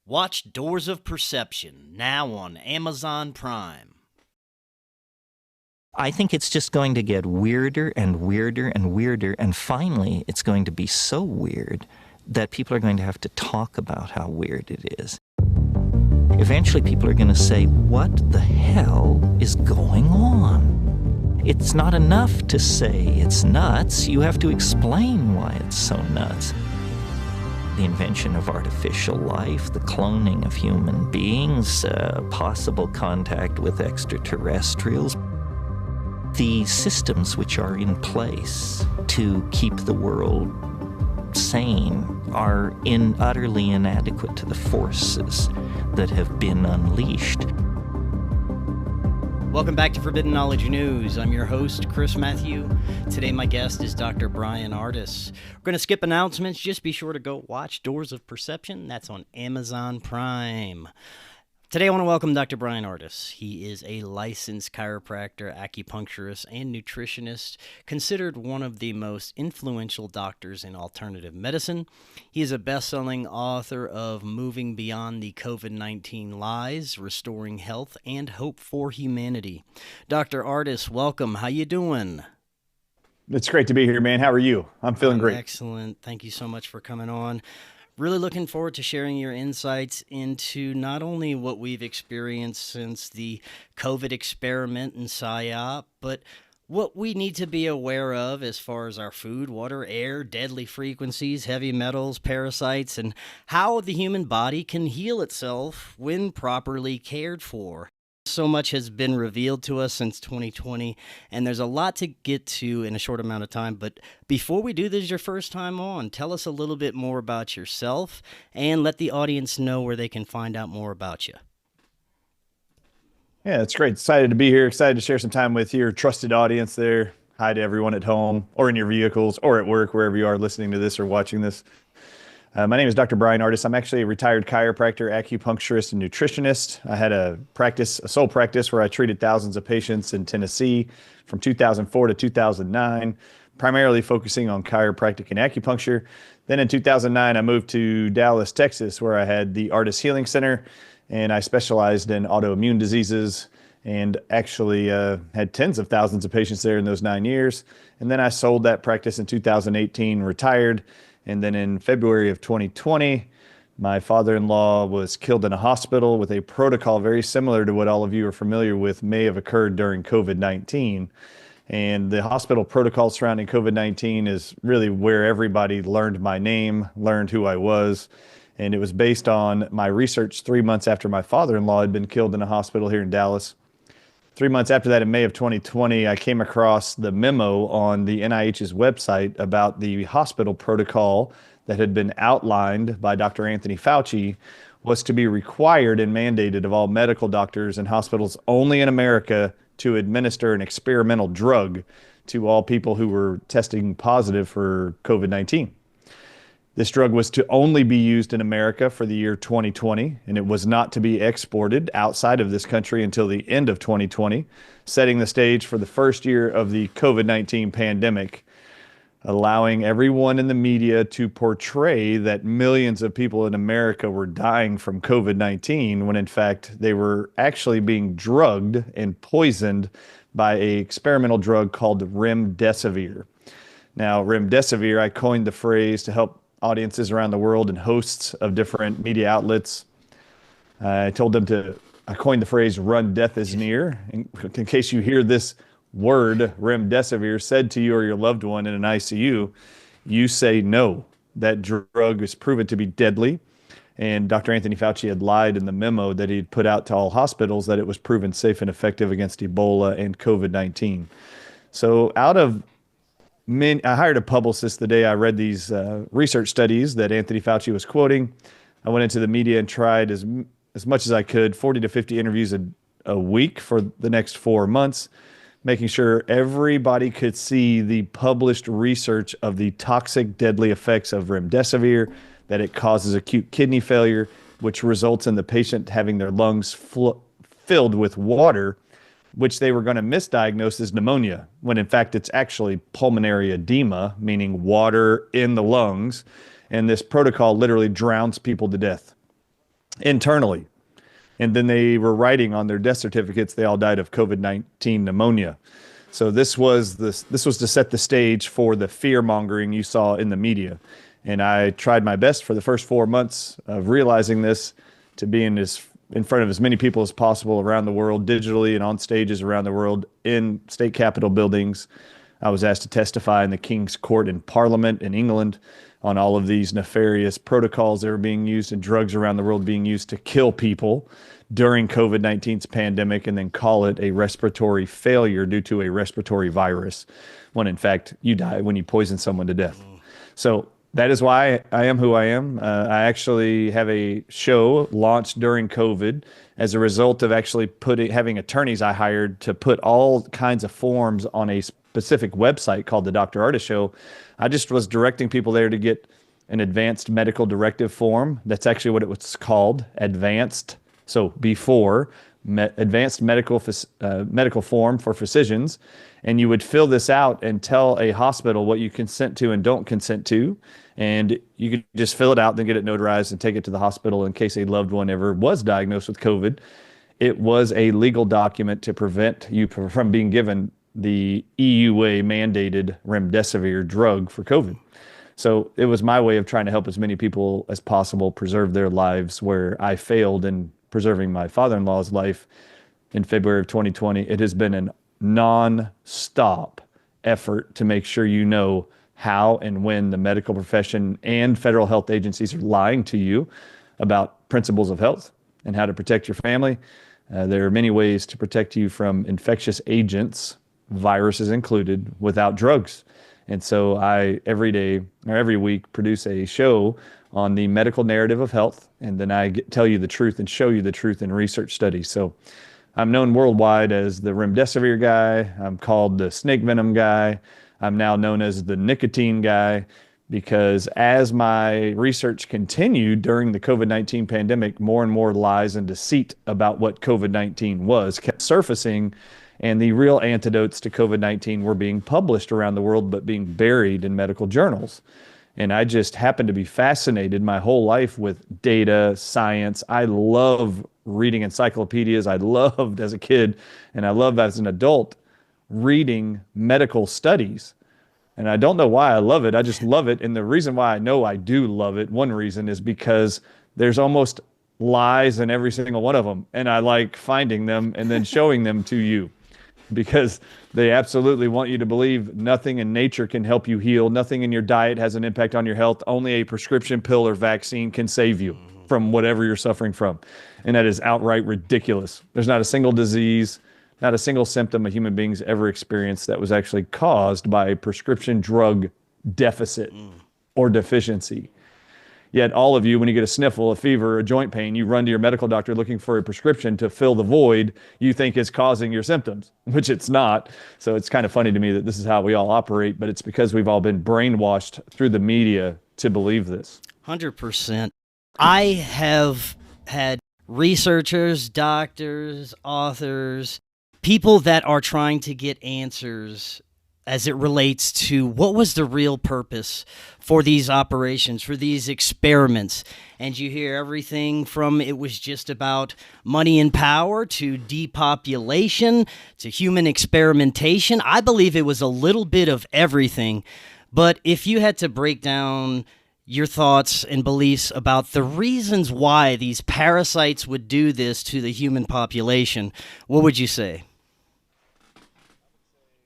Watch Doors of Perception, now on Amazon Prime. I think it's just going to get weirder and weirder and weirder, and finally it's going to be so weird that people are going to have to talk about how weird it is. Eventually people are going to say, what the hell is going on? It's not enough to say it's nuts, you have to explain why it's so nuts. The invention of artificial life, the cloning of human beings, possible contact with extraterrestrials, the systems which are in place to keep the world sane are utterly inadequate to the forces that have been unleashed. Welcome back to Forbidden Knowledge News. I'm your host, Chris Matthew. Today my guest is Dr. Brian Ardis. We're going to skip announcements. Just be sure to go watch Doors of Perception. That's on Amazon Prime. Today I want to welcome Dr. Brian Ardis. He is a licensed chiropractor, acupuncturist, and nutritionist, considered one of the most influential doctors in alternative medicine. He is a best-selling author of Moving Beyond the COVID-19 Lies, Restoring Health and Hope for Humanity. Dr. Ardis, welcome. How you doing? It's great to be here, man. How are you? I'm feeling great. Excellent. Thank you so much for coming on. Really looking forward to sharing your insights into not only what we've experienced since the COVID experiment and PSYOP, but what we need to be aware of as far as our food, water, air, deadly frequencies, heavy metals, parasites, and how the human body can heal itself when properly cared for. So much has been revealed to us since 2020, and there's a lot to get to in a short amount of time. But before we do, this is your first time on. Tell us a little bit more about yourself and let the audience know where they can find out more about you. Yeah, it's great. Excited to be here. Excited to share some time with your trusted audience there. Hi to everyone at home or in your vehicles or at work, wherever you are listening to this or watching this. My name is Dr. Brian Ardis. I'm actually a retired chiropractor, acupuncturist, and nutritionist. I had a sole practice where I treated thousands of patients in Tennessee from 2004 to 2009, primarily focusing on chiropractic and acupuncture. Then in 2009, I moved to Dallas, Texas, where I had the Ardis Healing Center, and I specialized in autoimmune diseases and actually had tens of thousands of patients there in those 9 years. And then I sold that practice in 2018, retired. And then in February of 2020, my father-in-law was killed in a hospital with a protocol very similar to what all of you are familiar with may have occurred during COVID-19. And the hospital protocol surrounding COVID-19 is really where everybody learned my name, learned who I was. And it was based on my research 3 months after my father-in-law had been killed in a hospital here in Dallas. 3 months after that, in May of 2020, I came across the memo on the NIH's website about the hospital protocol that had been outlined by Dr. Anthony Fauci was to be required and mandated of all medical doctors and hospitals only in America to administer an experimental drug to all people who were testing positive for COVID-19. This drug was to only be used in America for the year 2020, and it was not to be exported outside of this country until the end of 2020, setting the stage for the first year of the COVID-19 pandemic, allowing everyone in the media to portray that millions of people in America were dying from COVID-19, when in fact they were actually being drugged and poisoned by an experimental drug called remdesivir. Now, remdesivir, I coined the phrase to help audiences around the world and hosts of different media outlets. I coined the phrase "run, death is near." In case you hear this word, remdesivir, said to you or your loved one in an ICU, you say no. That drug is proven to be deadly. And Dr. Anthony Fauci had lied in the memo that he'd put out to all hospitals that it was proven safe and effective against Ebola and COVID-19. So I hired a publicist the day I read these research studies that Anthony Fauci was quoting. I went into the media and tried as much as I could, 40 to 50 interviews a week for the next 4 months, making sure everybody could see the published research of the toxic, deadly effects of remdesivir, that it causes acute kidney failure, which results in the patient having their lungs filled with water, which they were going to misdiagnose as pneumonia, when in fact it's actually pulmonary edema, meaning water in the lungs. And this protocol literally drowns people to death. internally. And then they were writing on their death certificates, they all died of COVID-19 pneumonia. So this was to set the stage for the fear mongering you saw in the media. And I tried my best for the first 4 months of realizing this to be in front of as many people as possible around the world, digitally and on stages around the world, in state capitol buildings. I was asked to testify in the King's Court in Parliament in England on all of these nefarious protocols that were being used and drugs around the world being used to kill people during COVID-19's pandemic, and then call it a respiratory failure due to a respiratory virus, when in fact you die when you poison someone to death. So that is why I am who I am. I actually have a show launched during COVID as a result of actually having attorneys I hired to put all kinds of forms on a specific website called the Dr. Ardis Show. I just was directing people there to get an advanced medical directive form. That's actually what it was called, advanced. So before, advanced medical form for physicians. And you would fill this out and tell a hospital what you consent to and don't consent to. And you could just fill it out, then get it notarized and take it to the hospital in case a loved one ever was diagnosed with COVID. It was a legal document to prevent you from being given the EUA mandated remdesivir drug for COVID. So it was my way of trying to help as many people as possible preserve their lives, where I failed in preserving my father-in-law's life in February of 2020. It has been a non-stop effort to make sure you know how and when the medical profession and federal health agencies are lying to you about principles of health and how to protect your family. There are many ways to protect you from infectious agents, viruses included, without drugs. And so I, every day or every week, produce a show on the medical narrative of health. And then I tell you the truth and show you the truth in research studies. So I'm known worldwide as the remdesivir guy. I'm called the snake venom guy. I'm now known as the nicotine guy, because as my research continued during the COVID-19 pandemic, more and more lies and deceit about what COVID-19 was kept surfacing. And the real antidotes to COVID-19 were being published around the world, but being buried in medical journals. And I just happened to be fascinated my whole life with data, science. I love reading encyclopedias. I loved as a kid, and I love as an adult, reading medical studies. And I don't know why I love it. I just love it. And the reason why I know I do love it, one reason, is because there's almost lies in every single one of them. And I like finding them and then showing them to you, because they absolutely want you to believe nothing in nature can help you heal. Nothing in your diet has an impact on your health. Only a prescription pill or vaccine can save you from whatever you're suffering from. And that is outright ridiculous. There's not a single disease, not a single symptom a human being's ever experienced that was actually caused by a prescription drug deficit or deficiency. Yet all of you, when you get a sniffle, a fever, a joint pain, you run to your medical doctor looking for a prescription to fill the void you think is causing your symptoms, which it's not. So it's kind of funny to me that this is how we all operate, but it's because we've all been brainwashed through the media to believe this. 100%. I have had researchers, doctors, authors, people that are trying to get answers as it relates to what was the real purpose for these operations, for these experiments. And you hear everything from it was just about money and power to depopulation to human experimentation. I believe it was a little bit of everything. But if you had to break down your thoughts and beliefs about the reasons why these parasites would do this to the human population, what would you say?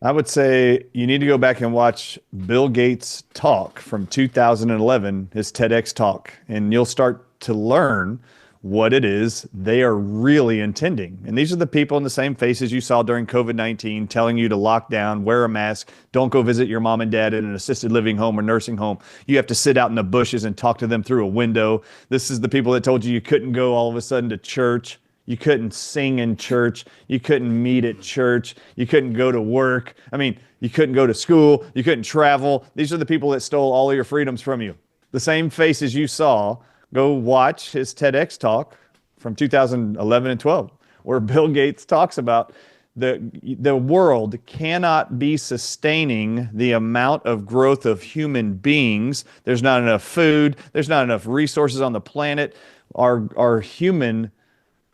I would say you need to go back and watch Bill Gates' talk from 2011, his TEDx talk, and you'll start to learn what it is they are really intending. And these are the people in the same faces you saw during COVID-19 telling you to lock down, wear a mask, don't go visit your mom and dad in an assisted living home or nursing home. You have to sit out in the bushes and talk to them through a window. This is the people that told you couldn't go all of a sudden to church. You couldn't sing in church. You couldn't meet at church. You couldn't go to work. I mean, you couldn't go to school. You couldn't travel. These are the people that stole all of your freedoms from you. The same faces you saw. Go watch his TEDx talk from 2011 and 12, where Bill Gates talks about The world cannot be sustaining the amount of growth of human beings. There's not enough food. There's not enough resources on the planet. Our human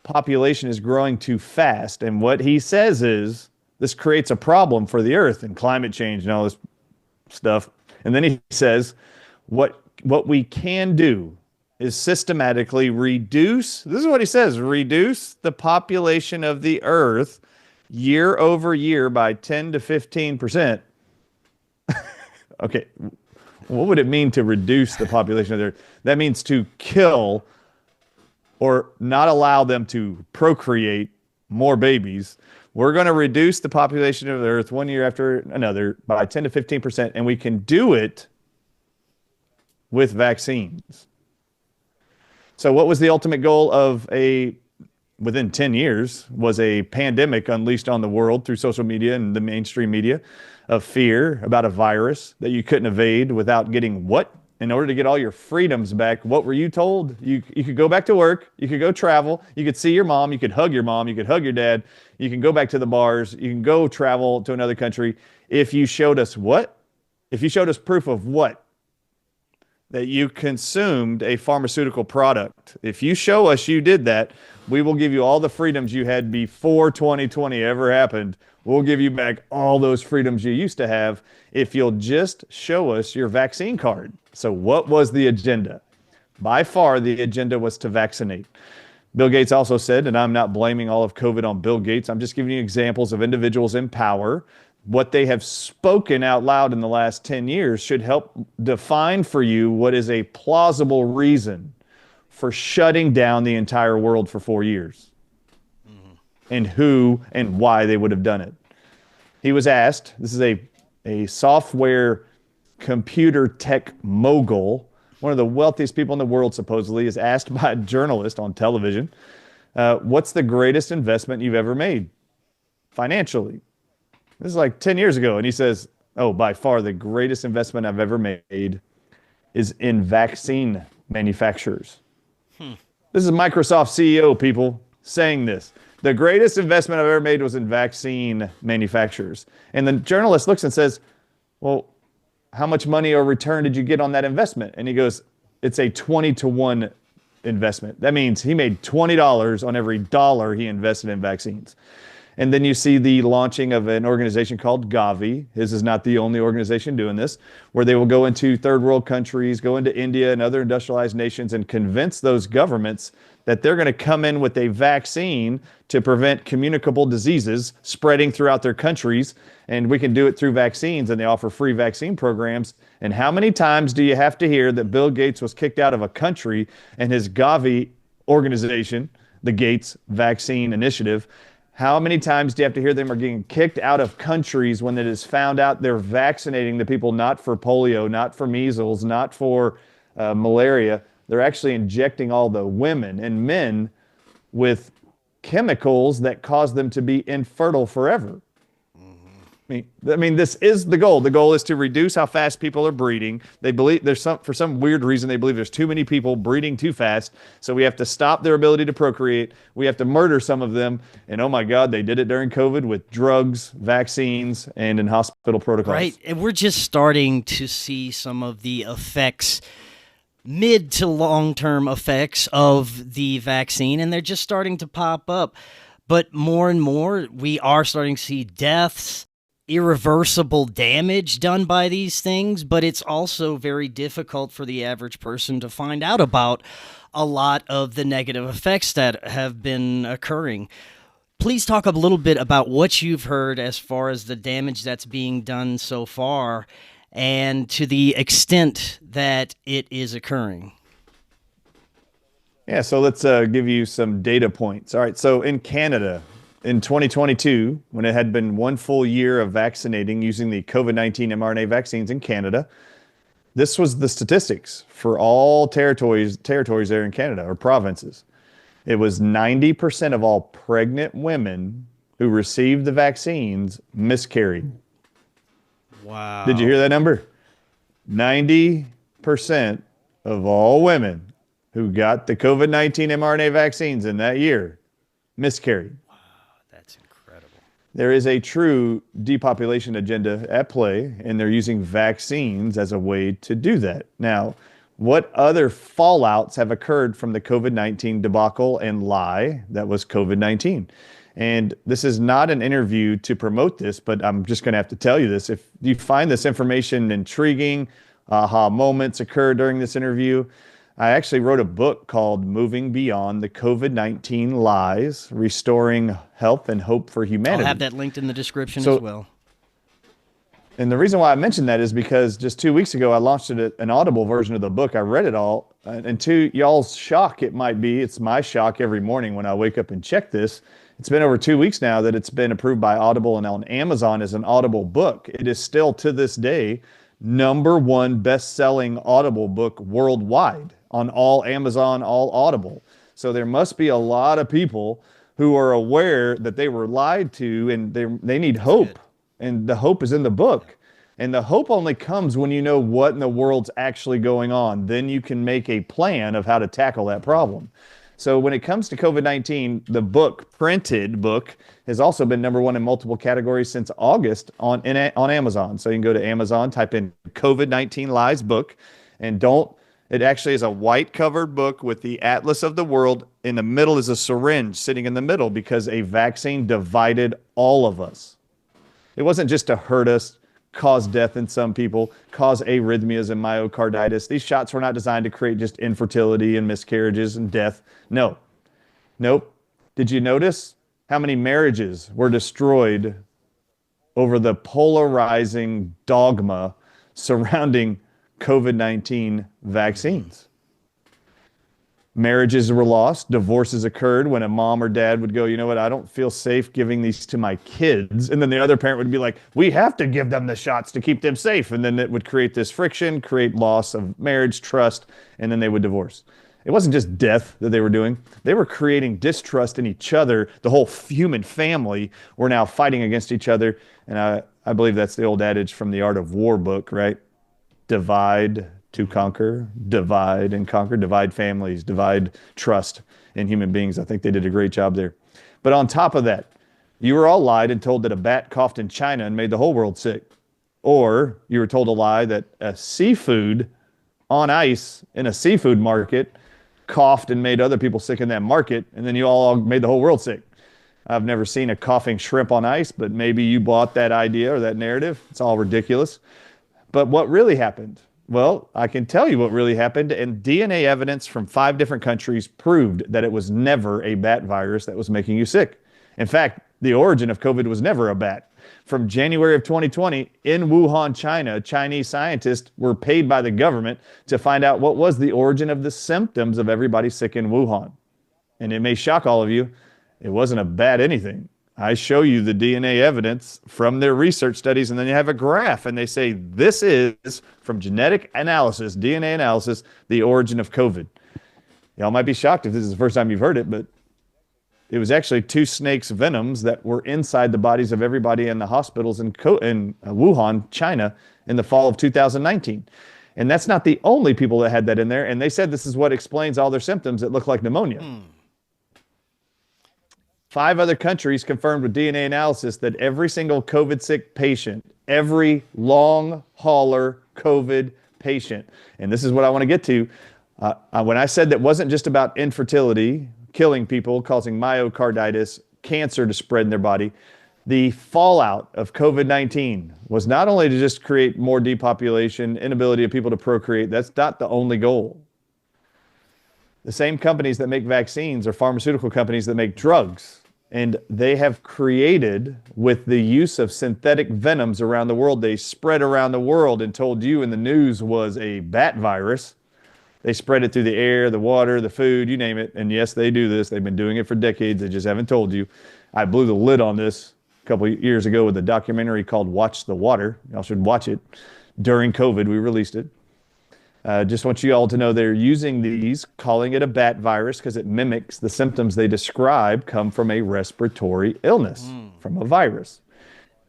population is growing too fast. And what he says is this creates a problem for the earth and climate change and all this stuff. And then he says, what we can do is systematically reduce, this is what he says, reduce the population of the earth year over year by 10 to 15%. Okay, what would it mean to reduce the population of the earth? That means to kill or not allow them to procreate more babies. We're going to reduce the population of the earth one year after another by 10 to 15%, and we can do it with vaccines. So what was the ultimate goal of within 10 years was a pandemic unleashed on the world through social media and the mainstream media of fear about a virus that you couldn't evade without getting what? In order to get all your freedoms back, what were you told? You could go back to work, you could go travel, you could see your mom, you could hug your mom, you could hug your dad, you can go back to the bars, you can go travel to another country. If you showed us what? If you showed us proof of what? That you consumed a pharmaceutical product. If you show us you did that, we will give you all the freedoms you had before 2020 ever happened. We'll give you back all those freedoms you used to have if you'll just show us your vaccine card. So what was the agenda? By far, the agenda was to vaccinate. Bill Gates also said, and I'm not blaming all of COVID on Bill Gates, I'm just giving you examples of individuals in power. What they have spoken out loud in the last 10 years should help define for you what is a plausible reason for shutting down the entire world for 4 years, and who and why they would have done it. He was asked, this is a software computer tech mogul, one of the wealthiest people in the world supposedly, is asked by a journalist on television, what's the greatest investment you've ever made financially? This is like 10 years ago. And he says, oh, by far the greatest investment I've ever made is in vaccine manufacturers. This is Microsoft CEO, people, saying this. The greatest investment I've ever made was in vaccine manufacturers. And the journalist looks and says, well, how much money or return did you get on that investment? And he goes, it's a 20-to-1 investment. That means he made $20 on every dollar he invested in vaccines. And then you see the launching of an organization called Gavi. His is not the only organization doing this, where they will go into third world countries, go into India and other industrialized nations and convince those governments that they're going to come in with a vaccine to prevent communicable diseases spreading throughout their countries. And we can do it through vaccines, and they offer free vaccine programs. And how many times do you have to hear that Bill Gates was kicked out of a country and his Gavi organization, the Gates Vaccine Initiative, how many times do you have to hear them are getting kicked out of countries when it is found out they're vaccinating the people not for polio, not for measles, not for malaria? They're actually injecting all the women and men with chemicals that cause them to be infertile forever. I mean, this is the goal. The goal is to reduce how fast people are breeding. They believe for some weird reason, they believe there's too many people breeding too fast. So we have to stop their ability to procreate. We have to murder some of them. And oh my God, they did it during COVID with drugs, vaccines, and in hospital protocols. Right. And we're just starting to see some of the effects, mid to long-term effects of the vaccine, and they're just starting to pop up. But more and more, we are starting to see deaths, irreversible damage done by these things, but it's also very difficult for the average person to find out about a lot of the negative effects that have been occurring. Please talk a little bit about what you've heard as far as the damage that's being done so far and to the extent that it is occurring. Yeah, so let's give you some data points. All right, so in Canada, in 2022, when it had been one full year of vaccinating using the COVID-19 mRNA vaccines in Canada, this was the statistics for all territories there in Canada, or provinces. It was 90% of all pregnant women who received the vaccines miscarried. Wow. Did you hear that number? 90% of all women who got the COVID-19 mRNA vaccines in that year miscarried. That's incredible. There is a true depopulation agenda at play, and they're using vaccines as a way to do that. Now, what other fallouts have occurred from the COVID-19 debacle and lie that was COVID-19? And this is not an interview to promote this, but I'm just going to have to tell you this. If you find this information intriguing, aha moments occur during this interview, I actually wrote a book called Moving Beyond the COVID-19 Lies, Restoring Health and Hope for Humanity. I'll have that linked in the description So- as well. And the reason why I mentioned that is because just 2 weeks ago, I launched an Audible version of the book. I read it all. And to y'all's shock, it might be, it's my shock every morning when I wake up and check this. It's been over 2 weeks now that it's been approved by Audible and on Amazon as an Audible book. It is still to this day #1 best-selling Audible book worldwide on all Amazon, all Audible. So there must be a lot of people who are aware that they were lied to, and they need hope. And the hope is in the book. And the hope only comes when you know what in the world's actually going on. Then you can make a plan of how to tackle that problem. So when it comes to COVID-19, the book, printed book, has also been #1 in multiple categories since August on Amazon. So you can go to Amazon, type in COVID-19 Lies book, and it actually is a white covered book with the atlas of the world. In the middle is a syringe sitting in the middle because a vaccine divided all of us. It wasn't just to hurt us, cause death in some people, cause arrhythmias and myocarditis. These shots were not designed to create just infertility and miscarriages and death. No. Nope. Did you notice how many marriages were destroyed over the polarizing dogma surrounding COVID-19 vaccines? Marriages were lost. Divorces occurred when a mom or dad would go, you know what, I don't feel safe giving these to my kids. And then the other parent would be like, we have to give them the shots to keep them safe. And then it would create this friction, create loss of marriage, trust, and then they would divorce. It wasn't just death that they were doing. They were creating distrust in each other. The whole human family were now fighting against each other. And I believe that's the old adage from the Art of War book, right? Divide to conquer, divide and conquer, divide families, divide trust in human beings. I think they did a great job there. But on top of that, you were all lied and told that a bat coughed in China and made the whole world sick. Or you were told a lie that a seafood on ice in a seafood market coughed and made other people sick in that market, and then you all made the whole world sick. I've never seen a coughing shrimp on ice, but maybe you bought that idea or that narrative. It's all ridiculous. But what really happened? Well, I can tell you what really happened, and DNA evidence from 5 different countries proved that it was never a bat virus that was making you sick. In fact, the origin of COVID was never a bat. From January of 2020, in Wuhan, China, Chinese scientists were paid by the government to find out what was the origin of the symptoms of everybody sick in Wuhan. And it may shock all of you, it wasn't a bat anything. I show you the DNA evidence from their research studies, and then you have a graph, and they say this is, from genetic analysis, DNA analysis, the origin of COVID. Y'all might be shocked if this is the first time you've heard it, but it was actually 2 snakes' venoms that were inside the bodies of everybody in the hospitals in Wuhan, China, in the fall of 2019. And that's not the only people that had that in there, and they said this is what explains all their symptoms that look like pneumonia. 5 other countries confirmed with DNA analysis that every single COVID sick patient, every long hauler COVID patient, and this is what I want to get to. When I said that wasn't just about infertility, killing people, causing myocarditis, cancer to spread in their body, the fallout of COVID-19 was not only to just create more depopulation, inability of people to procreate. That's not the only goal. The same companies that make vaccines are pharmaceutical companies that make drugs. And they have created, with the use of synthetic venoms around the world, they spread around the world and told you in the news was a bat virus. They spread it through the air, the water, the food, you name it. And yes, they do this. They've been doing it for decades. They just haven't told you. I blew the lid on this a couple of years ago with a documentary called Watch the Water. Y'all should watch it. During COVID, we released it. Just want you all to know they're using these, calling it a bat virus because it mimics the symptoms they describe come from a respiratory illness, from a virus.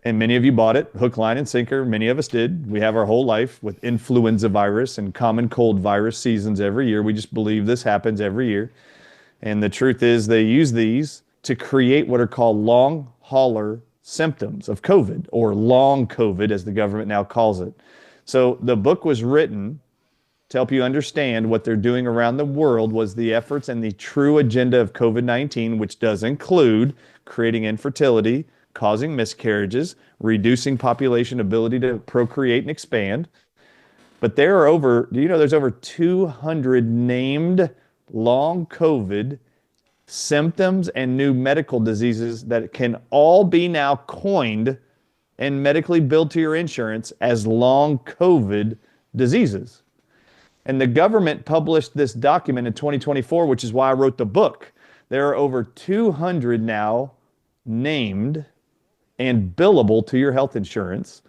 And many of you bought it, hook, line, and sinker. Many of us did. We have our whole life with influenza virus and common cold virus seasons every year. We just believe this happens every year. And the truth is they use these to create what are called long hauler symptoms of COVID, or long COVID, as the government now calls it. So the book was written to help you understand what they're doing around the world, was the efforts and the true agenda of COVID-19, which does include creating infertility, causing miscarriages, reducing population ability to procreate and expand. But there are over, do you know there's over 200 named long COVID symptoms and new medical diseases that can all be now coined and medically billed to your insurance as long COVID diseases. And the government published this document in 2024, which is why I wrote the book. There are over 200 now named and billable to your health insurance,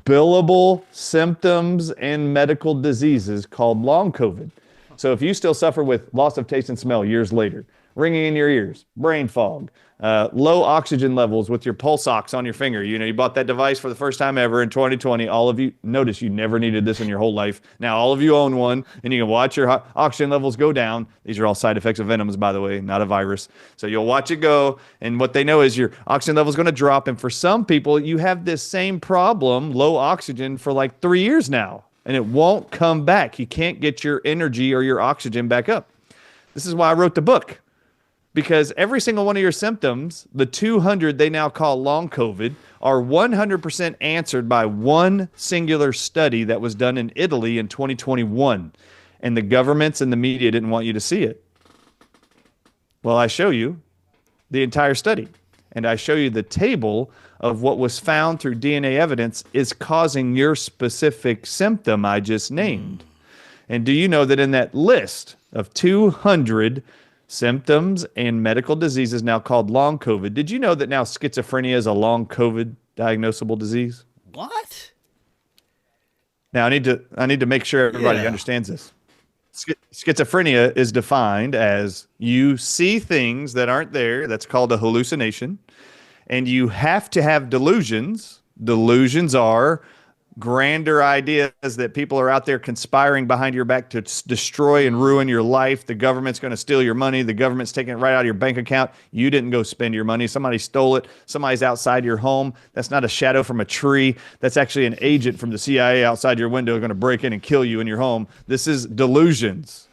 billable symptoms and medical diseases called long COVID. So if you still suffer with loss of taste and smell years later, ringing in your ears, brain fog, low oxygen levels with your pulse ox on your finger. You know, you bought that device for the first time ever in 2020. All of you, notice you never needed this in your whole life. Now all of you own one, and you can watch your oxygen levels go down. These are all side effects of Venoms, by the way, not a virus. So you'll watch it go, and what they know is your oxygen level is going to drop. And for some people, you have this same problem, low oxygen, for like 3 years now, and it won't come back. You can't get your energy or your oxygen back up. This is why I wrote the book. Because every single one of your symptoms, the 200 they now call long COVID, are 100% answered by one singular study that was done in Italy in 2021. And the governments and the media didn't want you to see it. Well, I show you the entire study. And I show you the table of what was found through DNA evidence is causing your specific symptom I just named. And do you know that in that list of 200 symptoms and medical diseases now called long COVID, did you know that now schizophrenia is a long COVID diagnosable disease? What? Now I need to make sure everybody understands this. Schizophrenia is defined as you see things that aren't there. That's called a hallucination. And you have to have delusions. Delusions are grander ideas that people are out there conspiring behind your back to destroy and ruin your life. The government's going to steal your money. The government's taking it right out of your bank account. You didn't go spend your money. Somebody stole it. Somebody's outside your home. That's not a shadow from a tree. That's actually an agent from the CIA outside your window going to break in and kill you in your home. This is delusions.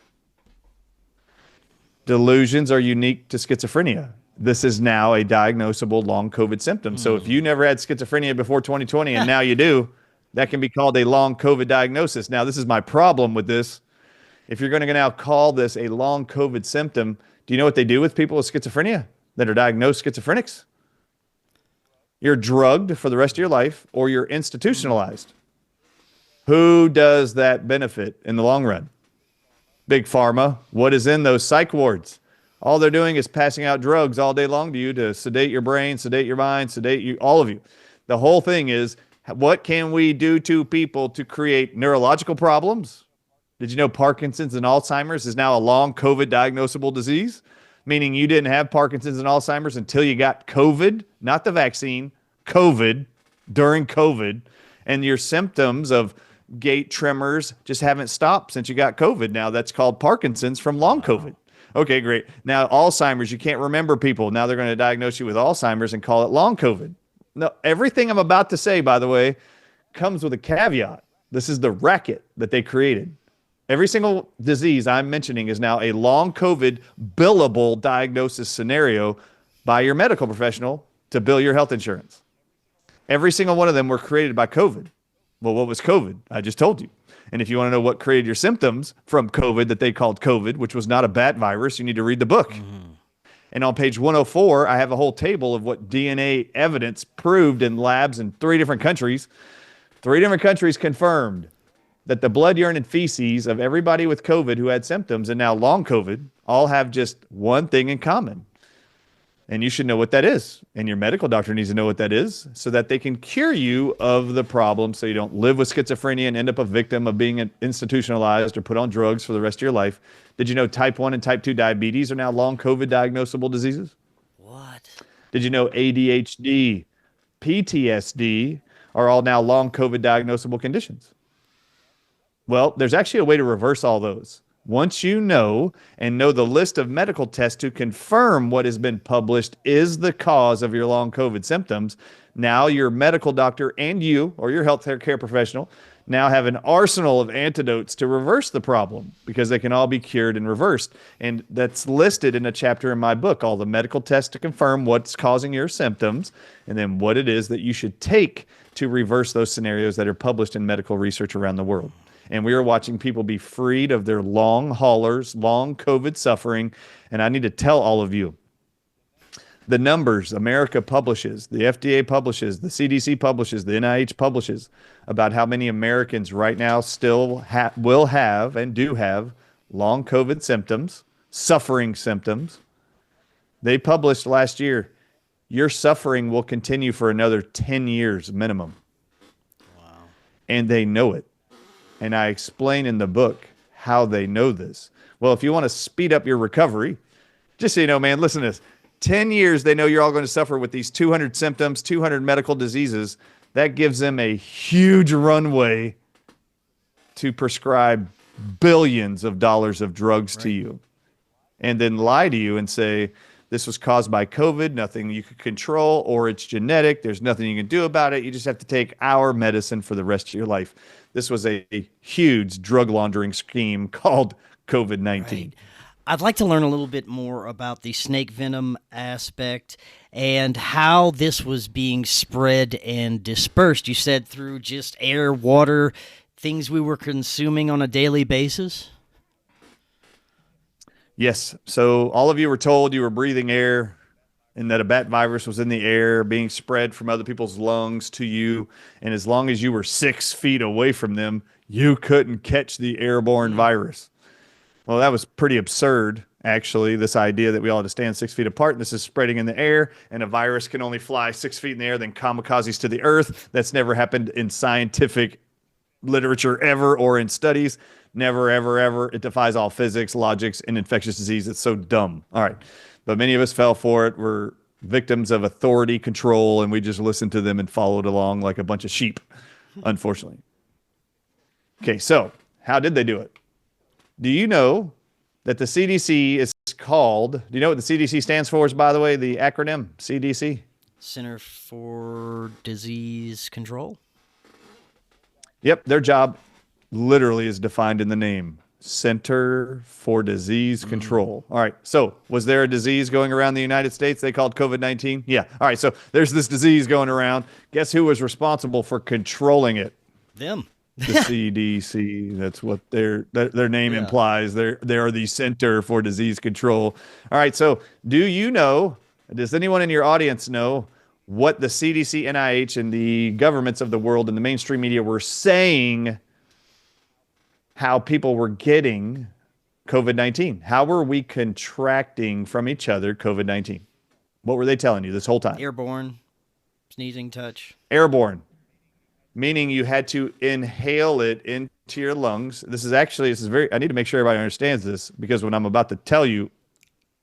Delusions are unique to schizophrenia. This is now a diagnosable long COVID symptom. So if you never had schizophrenia before 2020 and now you do, that can be called a long COVID diagnosis. Now, this is my problem with this. If you're going to now call this a long COVID symptom, do you know what they do with people with schizophrenia that are diagnosed schizophrenics? You're drugged for the rest of your life, or you're institutionalized. Who does that benefit in the long run? Big Pharma. What is in those psych wards? All they're doing is passing out drugs all day long to you to sedate your brain, sedate your mind, sedate you, all of you. The whole thing is, what can we do to people to create neurological problems? Did you know Parkinson's and Alzheimer's is now a long COVID diagnosable disease? Meaning you didn't have Parkinson's and Alzheimer's until you got COVID, not the vaccine, COVID, during COVID. And your symptoms of gait tremors just haven't stopped since you got COVID. Now that's called Parkinson's from long COVID. Okay, great. Now Alzheimer's, you can't remember people. Now they're going to diagnose you with Alzheimer's and call it long COVID. No, everything I'm about to say, by the way, comes with a caveat. This is the racket that they created. Every single disease I'm mentioning is now a long COVID billable diagnosis scenario by your medical professional to bill your health insurance. Every single one of them were created by COVID. Well, what was COVID? I just told you. And if you want to know what created your symptoms from COVID that they called COVID, which was not a bat virus, you need to read the book. And on page 104, I have a whole table of what DNA evidence proved in labs in 3 different countries. 3 different countries confirmed that the blood, urine, and feces of everybody with COVID who had symptoms and now long COVID all have just one thing in common. And you should know what that is. And your medical doctor needs to know what that is so that they can cure you of the problem so you don't live with schizophrenia and end up a victim of being institutionalized or put on drugs for the rest of your life. Did you know type 1 and type 2 diabetes are now long COVID diagnosable diseases? What? Did you know ADHD, PTSD are all now long COVID diagnosable conditions? Well, there's actually a way to reverse all those. Once you know and know the list of medical tests to confirm what has been published is the cause of your long COVID symptoms, now your medical doctor and you or your healthcare care professional now have an arsenal of antidotes to reverse the problem because they can all be cured and reversed. And that's listed in a chapter in my book, all the medical tests to confirm what's causing your symptoms and then what it is that you should take to reverse those scenarios that are published in medical research around the world. And we are watching people be freed of their long haulers, long COVID suffering. And I need to tell all of you, the numbers America publishes, the FDA publishes, the CDC publishes, the NIH publishes about how many Americans right now still will have and do have long COVID symptoms, suffering symptoms. They published last year, your suffering will continue for another 10 years minimum. Wow. And they know it. And I explain in the book how they know this. Well, if you want to speed up your recovery, just so you know, man, listen to this. 10 years, they know you're all going to suffer with these 200 symptoms, 200 medical diseases. That gives them a huge runway to prescribe billions of dollars of drugs to you and then lie to you and say, this was caused by COVID, nothing you could control, or it's genetic. There's nothing you can do about it. You just have to take our medicine for the rest of your life. This was a huge drug laundering scheme called COVID-19. Right. I'd like to learn a little bit more about the snake venom aspect and how this was being spread and dispersed. You said through just air, water, things we were consuming on a daily basis? Yes. So all of you were told you were breathing air and that a bat virus was in the air being spread from other people's lungs to you. And as long as you were 6 feet away from them, you couldn't catch the airborne virus. Well, that was pretty absurd, actually, this idea that we all had to stand 6 feet apart. And this is spreading in the air, and a virus can only fly 6 feet in the air, then kamikazes to the earth. That's never happened in scientific literature ever or in studies. Never, ever, ever. It defies all physics, logics, and infectious disease. It's so dumb. All right. But many of us fell for it. We're victims of authority control, and we just listened to them and followed along like a bunch of sheep, unfortunately. Okay, so how did they do it? Do you know that the CDC is called, do you know what the CDC stands for, by the way, the acronym CDC? Center for Disease Control? Yep, their job literally is defined in the name, Center for Disease Control. All right, so was there a disease going around the United States they called COVID-19? Yeah, all right, so there's this disease going around. Guess who was responsible for controlling it? Them. The CDC, that's what their name implies. They are the Center for Disease Control. All right, so do you know, does anyone in your audience know what the CDC, NIH, and the governments of the world and the mainstream media were saying how people were getting COVID-19? How were we contracting from each other COVID-19? What were they telling you this whole time? Airborne, sneezing, touch. Airborne. Meaning you had to inhale it into your lungs. This is very, I need to make sure everybody understands this because when I'm about to tell you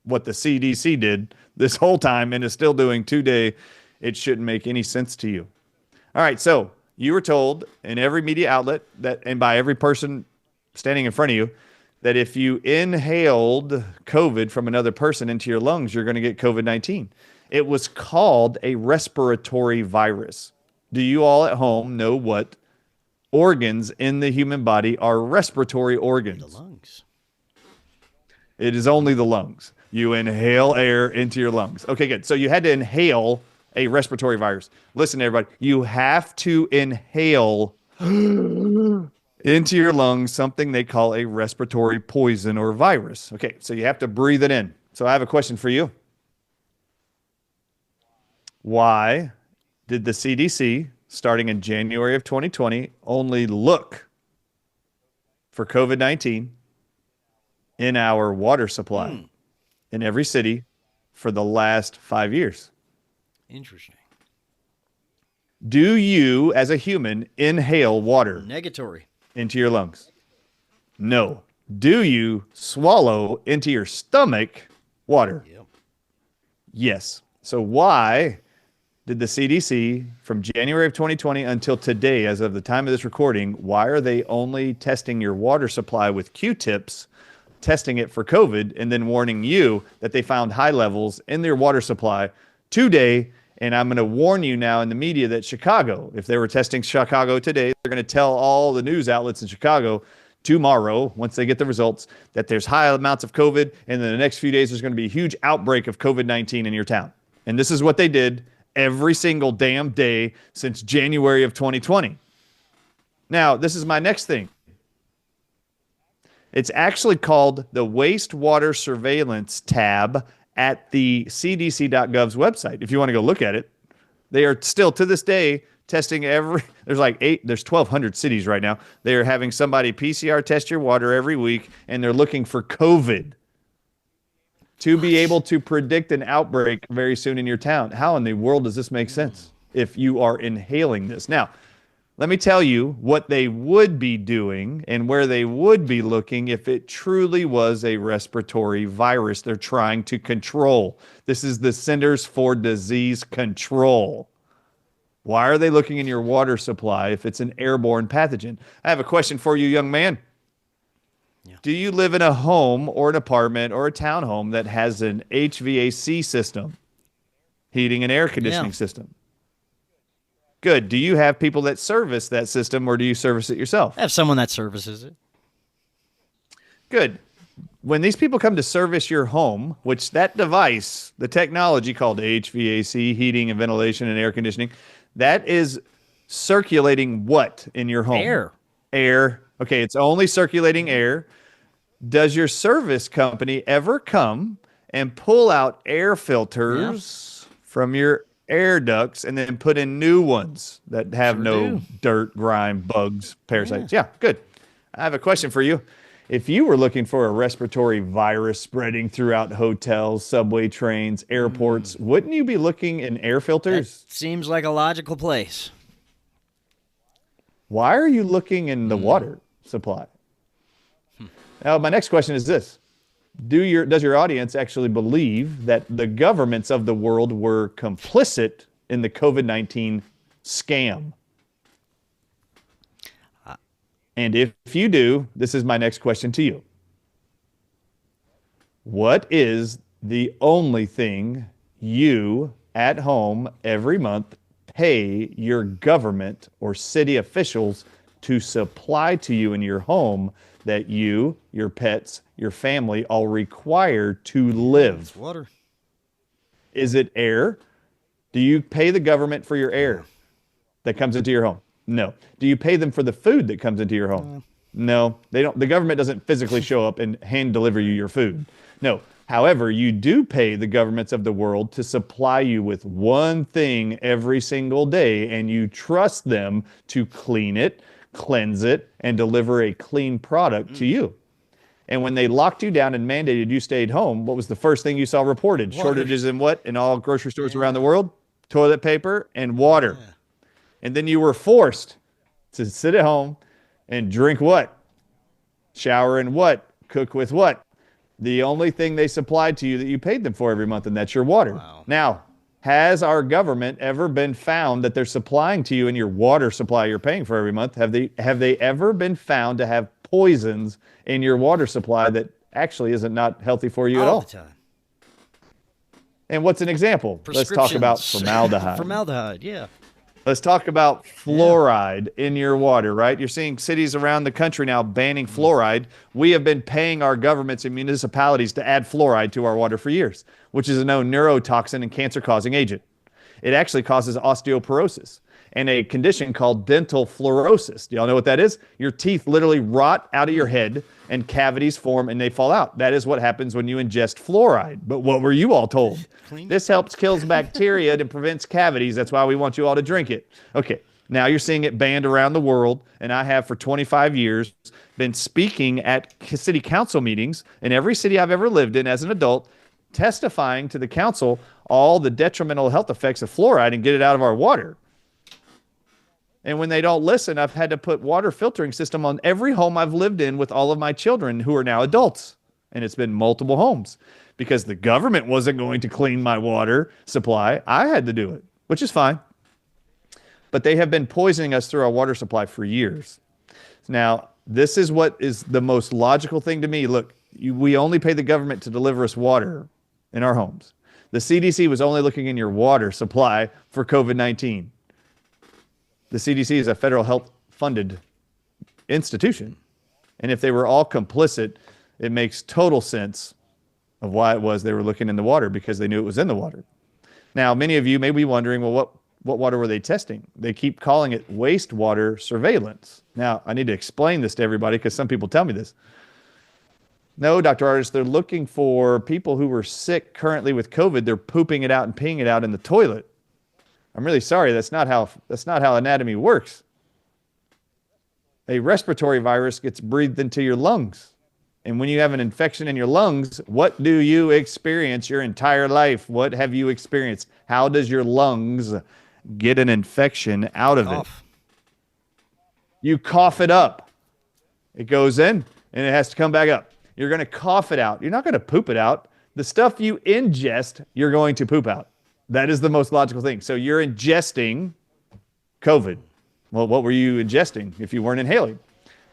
what the CDC did this whole time and is still doing today, it shouldn't make any sense to you. All right, so you were told in every media outlet that, and by every person standing in front of you, that if you inhaled COVID from another person into your lungs, you're going to get COVID-19. It was called a respiratory virus. Do you all at home know what organs in the human body are respiratory organs? The lungs. It is only the lungs. You inhale air into your lungs. Okay, good. So you had to inhale a respiratory virus. Listen, everybody, you have to inhale into your lungs something they call a respiratory poison or virus. Okay, so you have to breathe it in. So I have a question for you. Why did the CDC, starting in January of 2020, only look for COVID-19 in our water supply in every city for the last 5 years? Interesting. Do you, as a human, inhale water Negatory. into your lungs? No. Do you swallow into your stomach water? Yep. Yes. So why did the CDC, from January of 2020 until today, as of the time of this recording, why are they only testing your water supply with Q-tips testing it for COVID and then warning you that they found high levels in their water supply today. And I'm going to warn you now in the media that Chicago, if they were testing Chicago today, they're going to tell all the news outlets in Chicago tomorrow, once they get the results, that there's high amounts of COVID. And in the next few days, there's going to be a huge outbreak of COVID-19 in your town. And this is what they did every single damn day since January of 2020. Now, this is my next thing. It's actually called the Wastewater Surveillance tab at the cdc.gov's website. If you want to go look at it, they are still to this day testing there's 1,200 cities right now. They are having somebody PCR test your water every week, and they're looking for COVID to be able to predict an outbreak very soon in your town. How in the world does this make sense if you are inhaling this? Now, let me tell you what they would be doing and where they would be looking if it truly was a respiratory virus they're trying to control. This is the Centers for Disease Control. Why are they looking in your water supply if it's an airborne pathogen? I have a question for you, young man. Yeah. Do you live in a home or an apartment or a townhome that has an HVAC system, heating and air conditioning system? Good. Do you have people that service that system, or do you service it yourself? I have someone that services it. Good. When these people come to service your home, which that device, the technology called HVAC, heating and ventilation and air conditioning, that is circulating what in your home? Air. Air. Okay, it's only circulating air. Does your service company ever come and pull out air filters from your air ducts and then put in new ones that have dirt, grime, bugs, parasites? Yeah, good. I have a question for you. If you were looking for a respiratory virus spreading throughout hotels, subway trains, airports, wouldn't you be looking in air filters? That seems like a logical place. Why are you looking in the water supply? Now, my next question is this. Does your audience actually believe that the governments of the world were complicit in the COVID-19 scam? And if you do, this is my next question to you. What is the only thing you at home every month pay your government or city officials to supply to you in your home that you, your pets, your family all require to live? It's water. Is it air? Do you pay the government for your air that comes into your home? No. Do you pay them for the food that comes into your home? No, they don't. The government doesn't physically show up and hand deliver you your food. No. However, you do pay the governments of the world to supply you with one thing every single day, and you trust them to clean it, cleanse it, and deliver a clean product to you. And when they locked you down and mandated you stayed home, what was the first thing you saw reported? Water. Shortages in what? In all grocery stores around the world? Toilet paper and water. Yeah. And then you were forced to sit at home and drink what? Shower in what? Cook with what? The only thing they supplied to you that you paid them for every month, and that's your water. Wow. Now, has our government ever been found that they're supplying to you in your water supply you're paying for every month? Have they ever been found to have poisons in your water supply that actually isn't not healthy for you at all? All the time. And what's an example? Let's talk about formaldehyde. Formaldehyde, yeah. Let's talk about fluoride in your water, right? You're seeing cities around the country now banning fluoride. We have been paying our governments and municipalities to add fluoride to our water for years, which is a known neurotoxin and cancer-causing agent. It actually causes osteoporosis and a condition called dental fluorosis. Do y'all know what that is? Your teeth literally rot out of your head and cavities form and they fall out. That is what happens when you ingest fluoride. But what were you all told? This helps kills bacteria and prevents cavities. That's why we want you all to drink it. Okay, now you're seeing it banned around the world, and I have for 25 years been speaking at city council meetings in every city I've ever lived in as an adult, testifying to the council all the detrimental health effects of fluoride and get it out of our water. And when they don't listen, I've had to put water filtering system on every home I've lived in with all of my children who are now adults. And it's been multiple homes because the government wasn't going to clean my water supply. I had to do it, which is fine. But they have been poisoning us through our water supply for years. Now, this is what is the most logical thing to me. Look, We only pay the government to deliver us water in our homes. The CDC was only looking in your water supply for COVID-19. The CDC is a federal health funded institution. And if they were all complicit, it makes total sense of why it was they were looking in the water, because they knew it was in the water. Now, many of you may be wondering, well, what water were they testing? They keep calling it wastewater surveillance. Now, I need to explain this to everybody because some people tell me this. No, Dr. Ardis, they're looking for people who were sick currently with COVID. They're pooping it out and peeing it out in the toilet. I'm really sorry. That's not how anatomy works. A respiratory virus gets breathed into your lungs. And when you have an infection in your lungs, what do you experience your entire life? What have you experienced? How does your lungs get an infection out of it? You cough it up. It goes in and it has to come back up. You're going to cough it out. You're not going to poop it out. The stuff you ingest, you're going to poop out. That is the most logical thing. So you're ingesting COVID. Well, what were you ingesting if you weren't inhaling?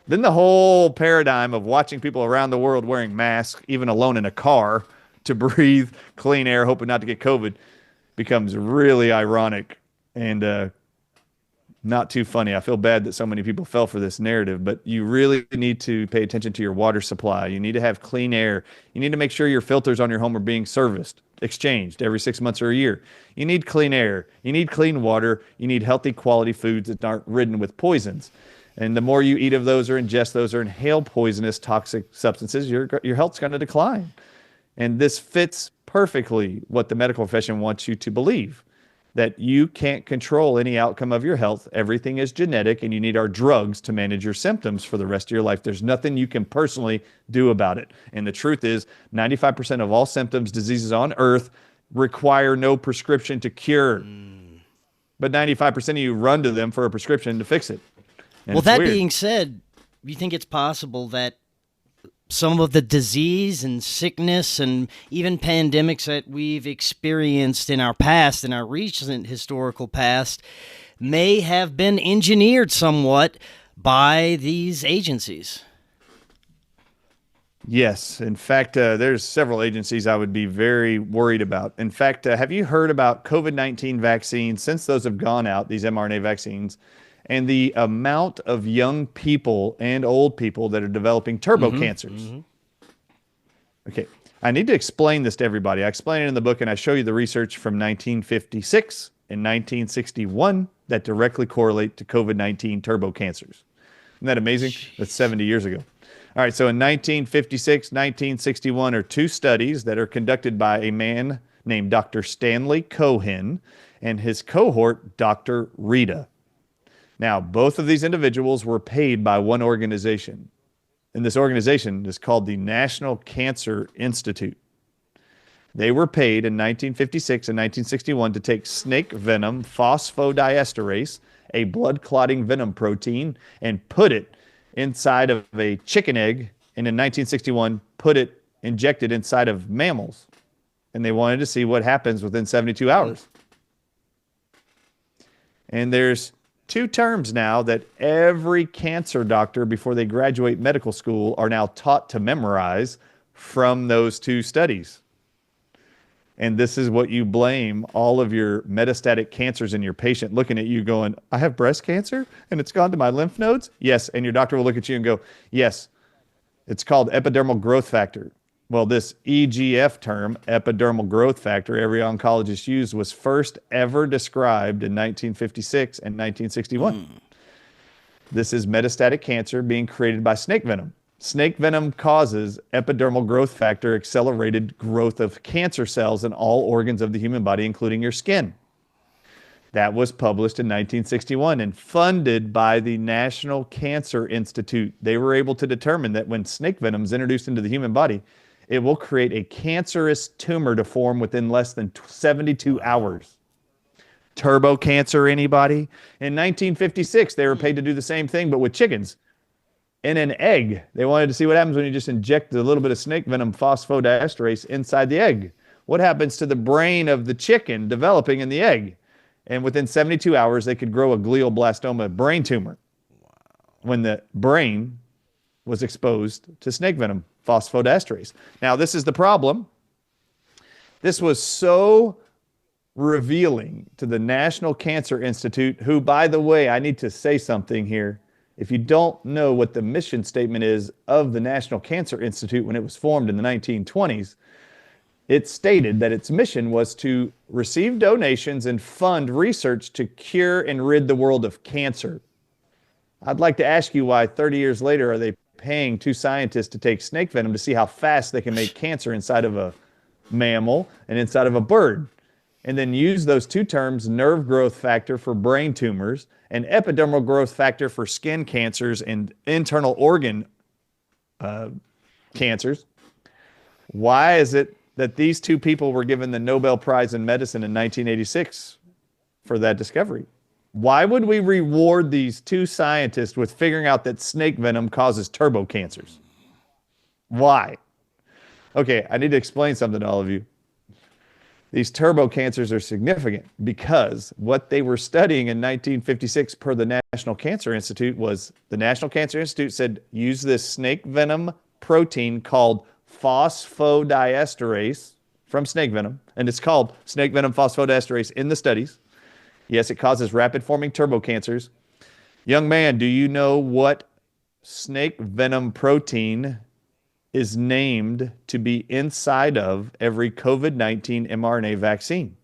Then the whole paradigm of watching people around the world wearing masks, even alone in a car, to breathe clean air, hoping not to get COVID, becomes really ironic and not too funny. I feel bad that so many people fell for this narrative, but you really need to pay attention to your water supply. You need to have clean air. You need to make sure your filters on your home are being serviced, exchanged every 6 months or a year. You need clean air. You need clean water. You need healthy quality foods that aren't ridden with poisons. And the more you eat of those or ingest those or inhale poisonous toxic substances, your health's going to decline. And this fits perfectly what the medical profession wants you to believe, that you can't control any outcome of your health. Everything is genetic, and you need our drugs to manage your symptoms for the rest of your life. There's nothing you can personally do about it. And the truth is, 95% of all symptoms, diseases on earth require no prescription to cure. But 95% of you run to them for a prescription to fix it. And well, that being said, you think it's possible that some of the disease and sickness and even pandemics that we've experienced in our past, in our recent historical past, may have been engineered somewhat by these agencies? Yes. In fact, there's several agencies I would be very worried about. In fact, have you heard about COVID-19 vaccines? Since those have gone out, these mRNA vaccines, and the amount of young people and old people that are developing turbo cancers. Okay, I need to explain this to everybody. I explain it in the book, and I show you the research from 1956 and 1961 that directly correlate to COVID-19 turbo cancers. Isn't that amazing? That's 70 years ago. All right, so in 1956, 1961 are two studies that are conducted by a man named Dr. Stanley Cohen and his cohort, Dr. Rita. Now, both of these individuals were paid by one organization, and this organization is called the National Cancer Institute. They were paid in 1956 and 1961 to take snake venom phosphodiesterase, a blood-clotting venom protein, and put it inside of a chicken egg, and in 1961, inject it inside of mammals. And they wanted to see what happens within 72 hours. And there's two terms now that every cancer doctor before they graduate medical school are now taught to memorize from those two studies. And this is what you blame all of your metastatic cancers in your patient looking at you going, I have breast cancer and it's gone to my lymph nodes? Yes. And your doctor will look at you and go, yes, it's called epidermal growth factor. Well, this EGF term, epidermal growth factor, every oncologist used, was first ever described in 1956 and 1961. This is metastatic cancer being created by snake venom. Snake venom causes epidermal growth factor accelerated growth of cancer cells in all organs of the human body, including your skin. That was published in 1961 and funded by the National Cancer Institute. They were able to determine that when snake venom is introduced into the human body, it will create a cancerous tumor to form within less than 72 hours. Turbo cancer, anybody? In 1956, they were paid to do the same thing, but with chickens. In an egg. They wanted to see what happens when you just inject a little bit of snake venom phosphodiesterase inside the egg. What happens to the brain of the chicken developing in the egg? And within 72 hours, they could grow a glioblastoma brain tumor. When the brain was exposed to snake venom phosphodiesterase. Now, this is the problem. This was so revealing to the National Cancer Institute, who, by the way, I need to say something here. If you don't know what the mission statement is of the National Cancer Institute when it was formed in the 1920s, it stated that its mission was to receive donations and fund research to cure and rid the world of cancer. I'd like to ask you why 30 years later are they paying two scientists to take snake venom to see how fast they can make cancer inside of a mammal and inside of a bird, and then use those two terms, nerve growth factor for brain tumors and epidermal growth factor for skin cancers and internal organ cancers. Why is it that these two people were given the Nobel Prize in Medicine in 1986 for that discovery? Why would we reward these two scientists with figuring out that snake venom causes turbo cancers? Why? Okay, I need to explain something to all of you. These turbo cancers are significant because what they were studying in 1956 per the National Cancer Institute was the National Cancer Institute said, use this snake venom protein called phosphodiesterase from snake venom, and it's called snake venom phosphodiesterase in the studies. Yes, it causes rapid forming turbo cancers. Young man, do you know what snake venom protein is named to be inside of every COVID-19 mRNA vaccine,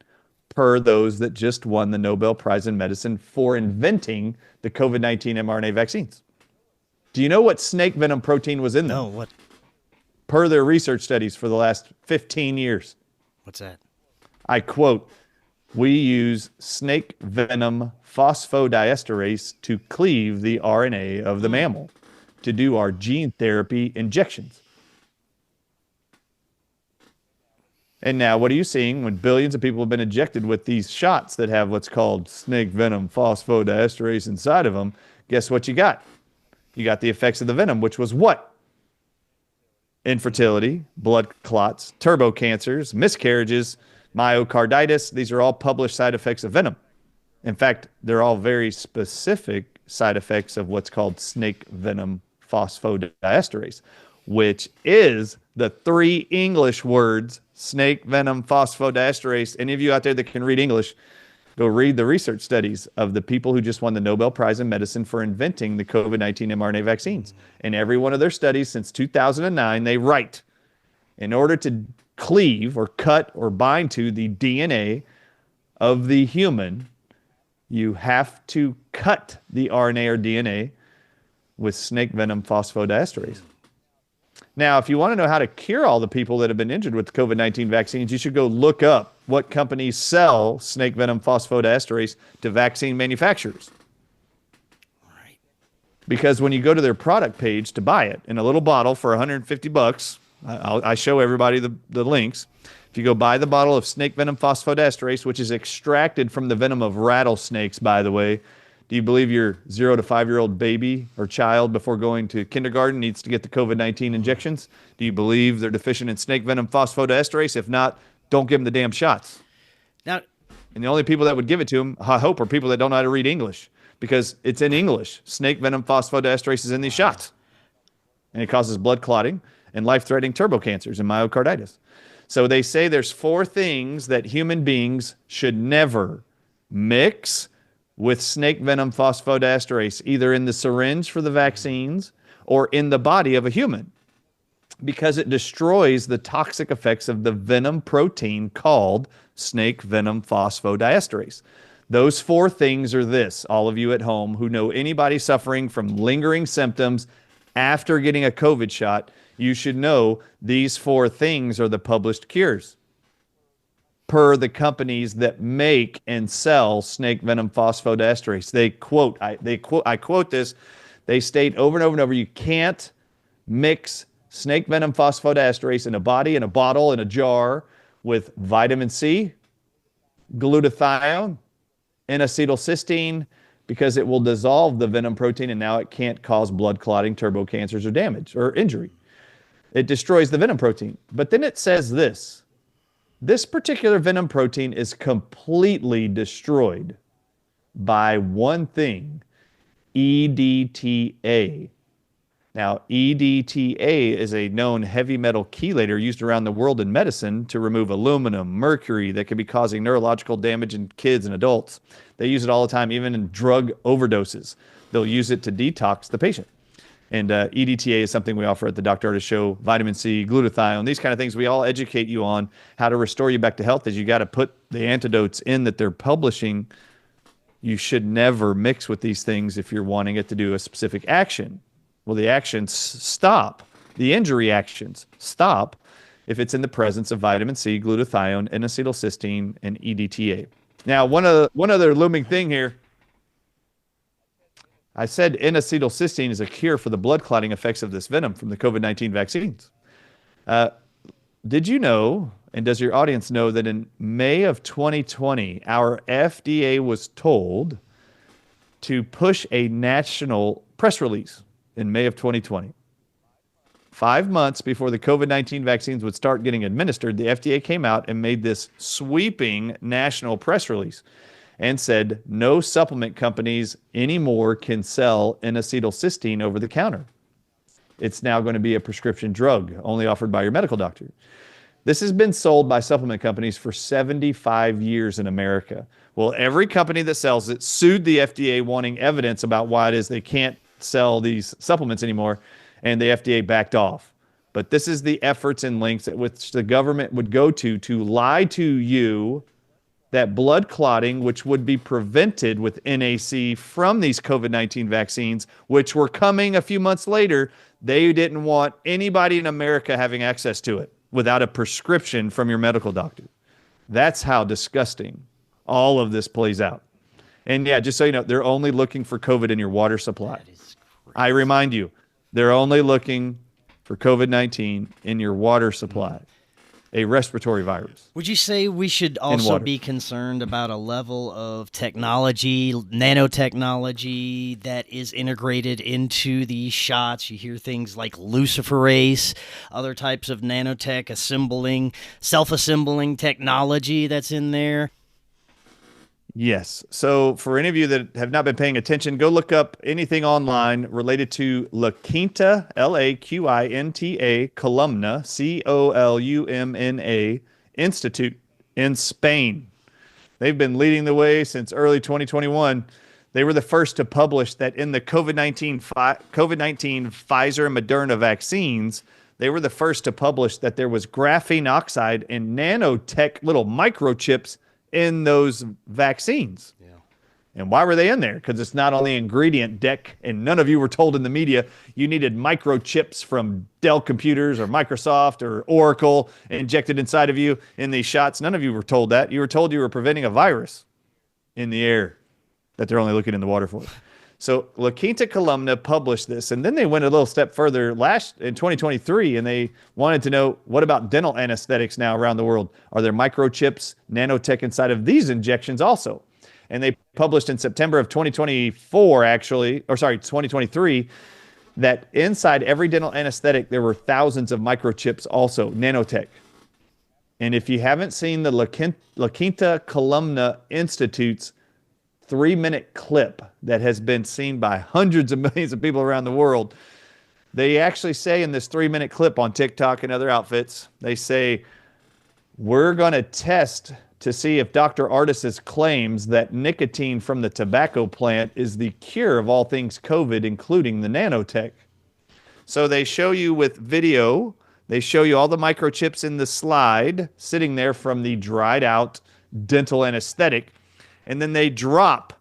per those that just won the Nobel Prize in Medicine for inventing the COVID-19 mRNA vaccines? Do you know what snake venom protein was in them? No, what? Per their research studies for the last 15 years. What's that? I quote, we use snake venom phosphodiesterase to cleave the RNA of the mammal to do our gene therapy injections. And now what are you seeing when billions of people have been injected with these shots that have what's called snake venom phosphodiesterase inside of them? Guess what you got? You got the effects of the venom, which was what? Infertility, blood clots, turbo cancers, miscarriages, myocarditis. These are all published side effects of venom. In fact, they're all very specific side effects of what's called snake venom phosphodiesterase, which is the three English words, snake venom phosphodiesterase. Any of you out there that can read English, go read the research studies of the people who just won the Nobel Prize in Medicine for inventing the COVID-19 mRNA vaccines. In every one of their studies since 2009, they write, in order to cleave or cut or bind to the DNA of the human, you have to cut the RNA or DNA with snake venom phosphodiesterase. Now, if you want to know how to cure all the people that have been injured with the COVID-19 vaccines, you should go look up what companies sell snake venom phosphodiesterase to vaccine manufacturers. Right. Because when you go to their product page to buy it in a little bottle for $150, I show everybody the links. If you go buy the bottle of snake venom phosphodiesterase, which is extracted from the venom of rattlesnakes, by the way, do you believe your 0 to 5-year-old baby or child before going to kindergarten needs to get the COVID-19 injections? Do you believe they're deficient in snake venom phosphodiesterase? If not, don't give them the damn shots. Now, And the only people that would give it to them, I hope, are people that don't know how to read English, because it's in English. Snake venom phosphodiesterase is in these shots. And it causes blood clotting and life-threatening turbo cancers and myocarditis. So they say there's 4 things that human beings should never mix with snake venom phosphodiesterase, either in the syringe for the vaccines or in the body of a human, because it destroys the toxic effects of the venom protein called snake venom phosphodiesterase. Those 4 things are this, all of you at home who know anybody suffering from lingering symptoms after getting a COVID shot, you should know these 4 things are the published cures per the companies that make and sell snake venom phosphodiesterase. I quote this, they state over and over and over, you can't mix snake venom phosphodiesterase in a body, in a bottle, in a jar with vitamin C, glutathione, and acetylcysteine, because it will dissolve the venom protein and now it can't cause blood clotting, turbo cancers, or damage or injury. It destroys the venom protein. But then it says this particular venom protein is completely destroyed by one thing, EDTA. Now, EDTA is a known heavy metal chelator used around the world in medicine to remove aluminum, mercury that could be causing neurological damage in kids and adults. They use it all the time, even in drug overdoses. They'll use it to detox the patient. And EDTA is something we offer at the Dr. Ardis Show. Vitamin C, glutathione, these kind of things. We all educate you on how to restore you back to health. Is you got to put the antidotes in that they're publishing. You should never mix with these things if you're wanting it to do a specific action. Well, the actions stop. The injury actions stop if it's in the presence of vitamin C, glutathione, N-acetylcysteine, and EDTA. Now, one other looming thing here. I said N-acetylcysteine is a cure for the blood clotting effects of this venom from the COVID-19 vaccines. Did you know, and does your audience know, that in May of 2020, our FDA was told to push a national press release in May of 2020. 5 months before the COVID-19 vaccines would start getting administered, the FDA came out and made this sweeping national press release and said no supplement companies anymore can sell N-acetylcysteine over the counter. It's now going to be a prescription drug only offered by your medical doctor. This has been sold by supplement companies for 75 years in America. Well, every company that sells it sued the FDA wanting evidence about why it is they can't sell these supplements anymore, and the FDA backed off. But this is the efforts and links at which the government would go to lie to you that blood clotting, which would be prevented with NAC from these COVID-19 vaccines, which were coming a few months later, they didn't want anybody in America having access to it without a prescription from your medical doctor. That's how disgusting all of this plays out. And yeah, just so you know, they're only looking for COVID in your water supply. I remind you, they're only looking for COVID-19 in your water supply, a respiratory virus. Would you say we should also be concerned about a level of technology, nanotechnology that is integrated into these shots? You hear things like luciferase, other types of nanotech assembling, self-assembling technology that's in there. Yes. So for any of you that have not been paying attention, go look up anything online related to La Quinta, L-A-Q-I-N-T-A, Columna, C-O-L-U-M-N-A, Institute in Spain. They've been leading the way since early 2021. They were the first to publish that in the COVID-19 Pfizer and Moderna vaccines, they were the first to publish that there was graphene oxide and nanotech little microchips in those vaccines. Yeah. And why were they in there? Because it's not on the ingredient deck, and none of you were told in the media you needed microchips from Dell Computers or Microsoft or Oracle injected inside of you in these shots. None of you were told that. You were told you were preventing a virus in the air that they're only looking in the water for. So La Quinta Columna published this, and then they went a little step further in 2023, and they wanted to know, what about dental anesthetics now around the world? Are there microchips, nanotech inside of these injections also? And they published in September of 2023, that inside every dental anesthetic, there were thousands of microchips also, nanotech. And if you haven't seen the La Quinta Columna Institute's 3-minute clip that has been seen by hundreds of millions of people around the world, they actually say in this 3-minute clip on TikTok and other outfits, they say, we're going to test to see if Dr. Ardis's claims that nicotine from the tobacco plant is the cure of all things COVID, including the nanotech. So they show you with video, they show you all the microchips in the slide sitting there from the dried out dental anesthetic. And then they drop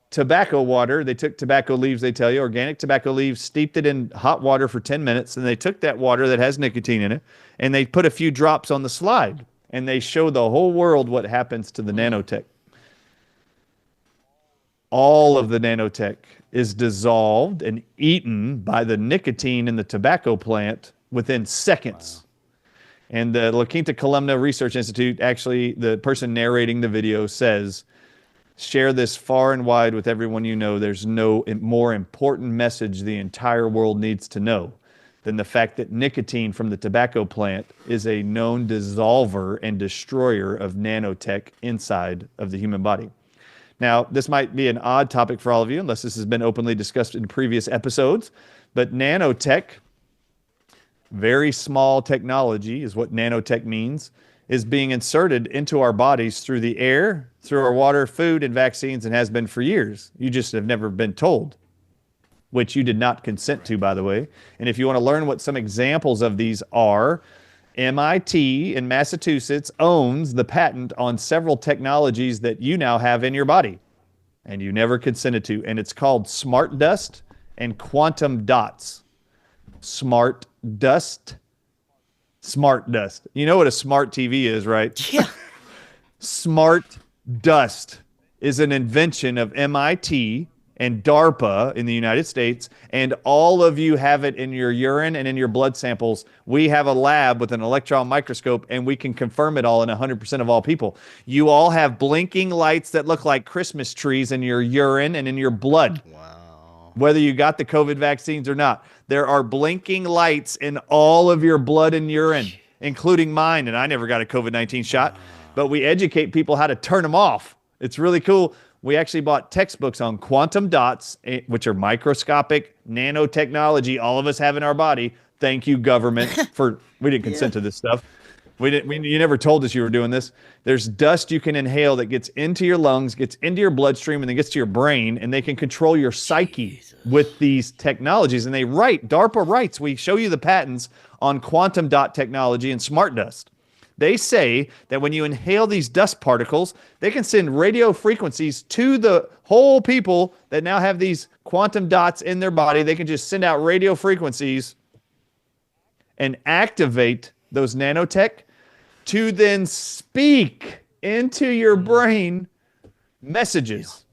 tobacco water. They took tobacco leaves, they tell you, organic tobacco leaves, steeped it in hot water for 10 minutes. And they took that water that has nicotine in it, and they put a few drops on the slide. And they show the whole world what happens to the nanotech. All of the nanotech is dissolved and eaten by the nicotine in the tobacco plant within seconds. Wow. And the La Quinta Columna Research Institute, actually, the person narrating the video says, share this far and wide with everyone you know. There's no more important message the entire world needs to know than the fact that nicotine from the tobacco plant is a known dissolver and destroyer of nanotech inside of the human body. Now, this might be an odd topic for all of you, unless this has been openly discussed in previous episodes, But nanotech, very small technology is what nanotech means, is being inserted into our bodies through the air, through our water, food, and vaccines, and has been for years. You just have never been told, which you did not consent to, by the way. And if you want to learn what some examples of these are, MIT in Massachusetts owns the patent on several technologies that you now have in your body and you never consented to. And it's called smart dust and quantum dots. Smart dust. Smart dust. You know what a smart TV is, right? Yeah. Smart dust is an invention of MIT and DARPA in the United States, and all of you have it in your urine and in your blood samples. We have a lab with an electron microscope, and we can confirm it all in 100% of all people. You all have blinking lights that look like Christmas trees in your urine and in your blood. Wow. Whether you got the COVID vaccines or not, there are blinking lights in all of your blood and urine, including mine, and I never got a COVID-19 shot, but we educate people how to turn them off. It's really cool. We actually bought textbooks on quantum dots, which are microscopic nanotechnology all of us have in our body. Thank you, government, we didn't consent to this stuff. You never told us you were doing this. There's dust you can inhale that gets into your lungs, gets into your bloodstream, and then gets to your brain, and they can control your psyche with these technologies. And DARPA writes, we show you the patents on quantum dot technology and smart dust. They say that when you inhale these dust particles, they can send radio frequencies to the whole people that now have these quantum dots in their body. They can just send out radio frequencies and activate those nanotech to then speak into your brain messages.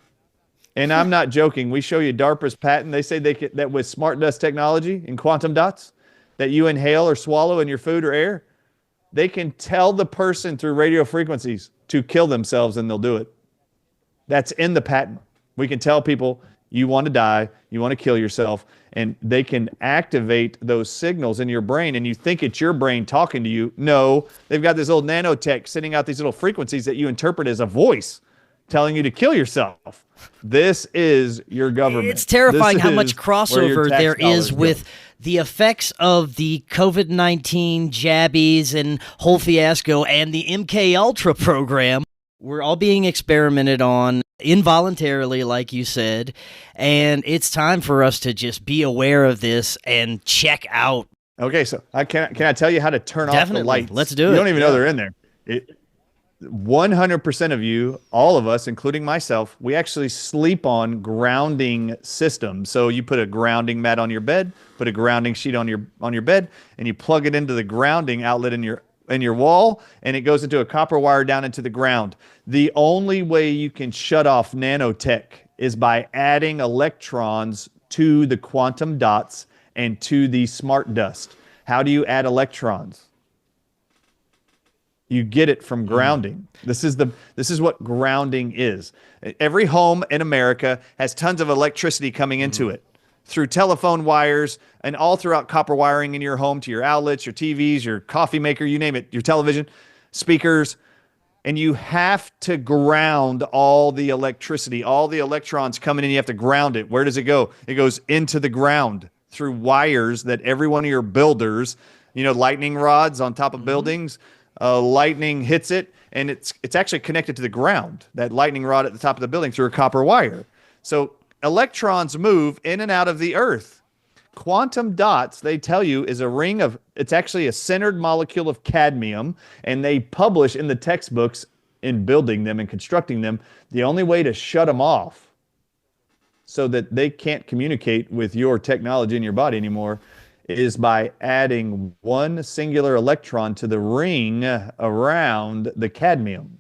And I'm not joking. We show you DARPA's patent. They say that with smart dust technology and quantum dots that you inhale or swallow in your food or air, they can tell the person through radio frequencies to kill themselves, and they'll do it. That's in the patent. We can tell people you want to die, you want to kill yourself, and they can activate those signals in your brain, and you think it's your brain talking to you. No, they've got this little nanotech sending out these little frequencies that you interpret as a voice telling you to kill yourself. This is your government. It's terrifying how much crossover there is with the effects of the COVID-19 jabbies and whole fiasco and the MK Ultra program. We're all being experimented on involuntarily, like you said, and it's time for us to just be aware of this and check out. Okay, so can I tell you how to turn off the lights? Let's do it. You don't even know they're in there. 100% of you, all of us, including myself, we actually sleep on grounding systems. So you put a grounding mat on your bed, put a grounding sheet on your bed, and you plug it into the grounding outlet in your wall, and it goes into a copper wire down into the ground. The only way you can shut off nanotech is by adding electrons to the quantum dots and to the smart dust. How do you add electrons? You get it from grounding. This is what grounding is. Every home in America has tons of electricity coming into it through telephone wires and all throughout copper wiring in your home to your outlets, your TVs, your coffee maker, you name it, your television, speakers. And you have to ground all the electricity, all the electrons coming in. You have to ground it. Where does it go? It goes into the ground through wires that every one of your builders, lightning rods on top of buildings, lightning hits it, and it's actually connected to the ground, that lightning rod at the top of the building, through a copper wire. So electrons move in and out of the earth. Quantum dots, they tell you, is it's actually a centered molecule of cadmium, and they publish in the textbooks in building them and constructing them, the only way to shut them off so that they can't communicate with your technology in your body anymore is by adding one singular electron to the ring around the cadmium.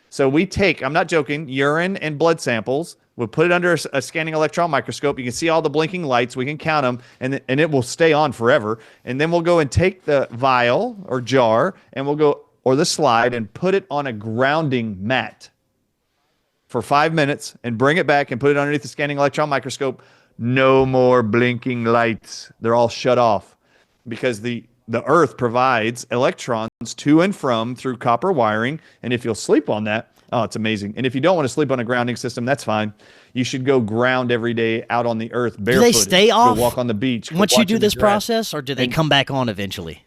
So we take, I'm not joking, urine and blood samples. We'll put it under a scanning electron microscope. You can see all the blinking lights. We can count them, and it will stay on forever. And then we'll go and take the vial or jar, or the slide, and put it on a grounding mat for 5 minutes and bring it back and put it underneath the scanning electron microscope. No more blinking lights. They're all shut off because the earth provides electrons to and from through copper wiring. And if you'll sleep on that, oh, it's amazing. And if you don't want to sleep on a grounding system, that's fine. You should go ground every day out on the earth Do barefooted. they stay off? Go walk on the beach. Once you do watch in the this grass. process, or do they come back on eventually?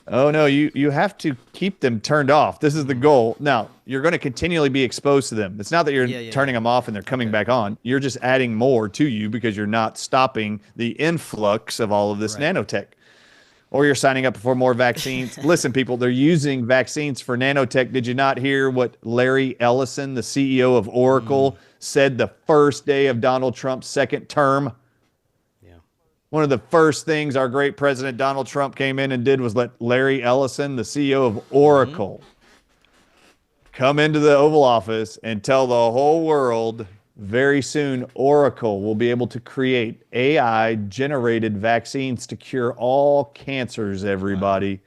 Oh, no, you have to keep them turned off. This is the goal. Now, you're going to continually be exposed to them. It's not that you're turning them off and they're coming back on. You're just adding more to you because you're not stopping the influx of all of this nanotech. Or you're signing up for more vaccines. Listen, people, they're using vaccines for nanotech. Did you not hear what Larry Ellison, the CEO of Oracle, said the first day of Donald Trump's second term? One of the first things our great president Donald Trump came in and did was let Larry Ellison, the CEO of Oracle, come into the Oval Office and tell the whole world very soon Oracle will be able to create AI-generated vaccines to cure all cancers, everybody.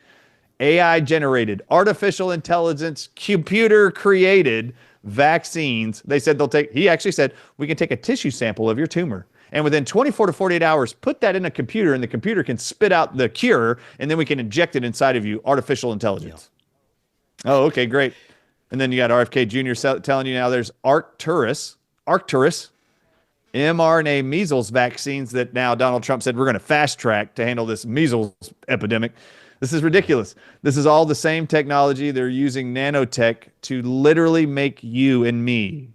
AI-generated, artificial intelligence, computer-created vaccines. They said he actually said, we can take a tissue sample of your tumor. And within 24 to 48 hours, put that in a computer, and the computer can spit out the cure, and then we can inject it inside of you, artificial intelligence. Oh, okay, great. And then you got RFK Jr. telling you now there's Arcturus, mRNA measles vaccines that now Donald Trump said we're going to fast track to handle this measles epidemic. This is ridiculous. This is all the same technology. They're using nanotech to literally make you and me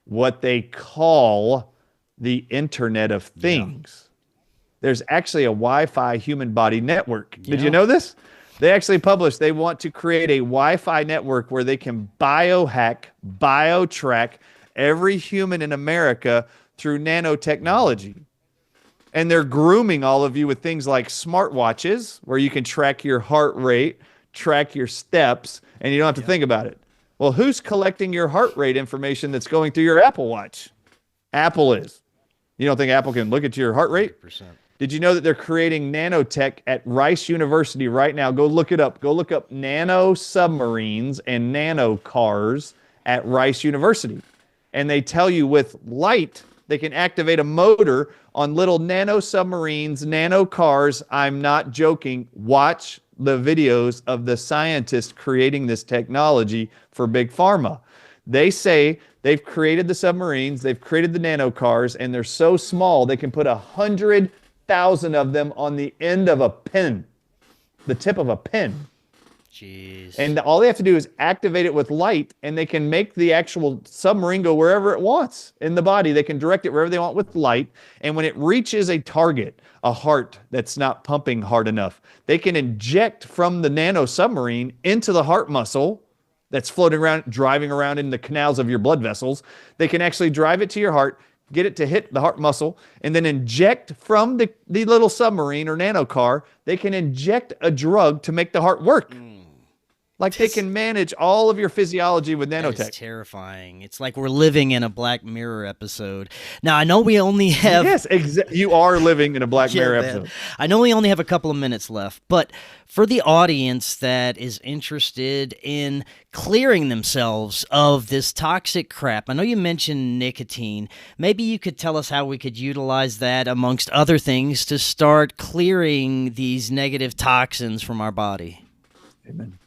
what they call the Internet of Things. There's actually a Wi-Fi human body network. Did you know this? They actually published, they want to create a Wi-Fi network where they can biohack, biotrack every human in America through nanotechnology. And they're grooming all of you with things like smartwatches, where you can track your heart rate, track your steps, and you don't have to think about it. Well, who's collecting your heart rate information that's going through your Apple Watch? Apple is. You don't think Apple can look at your heart rate? 100%. Did you know that they're creating nanotech at Rice University right now? Go look it up. Go look up nano submarines and nano cars at Rice University. And they tell you with light, they can activate a motor on little nano submarines, nano cars. I'm not joking. Watch the videos of the scientists creating this technology for Big Pharma. They say they've created the submarines, they've created the nano cars, and they're so small they can put 100,000 of them on the end of a pen, the tip of a pen. Jeez. And all they have to do is activate it with light, and they can make the actual submarine go wherever it wants in the body. They can direct it wherever they want with light. And when it reaches a target, a heart that's not pumping hard enough, they can inject from the nano submarine into the heart muscle that's floating around, driving around in the canals of your blood vessels. They can actually drive it to your heart, get it to hit the heart muscle, and then inject from the little submarine or nano car. They can inject a drug to make the heart work. Like they can manage all of your physiology with nanotech. That is terrifying. It's like we're living in a Black Mirror episode. Now, I know we only have... Yes, you are living in a Black Mirror episode. I know we only have a couple of minutes left, but for the audience that is interested in clearing themselves of this toxic crap, I know you mentioned nicotine. Maybe you could tell us how we could utilize that amongst other things to start clearing these negative toxins from our body. Amen.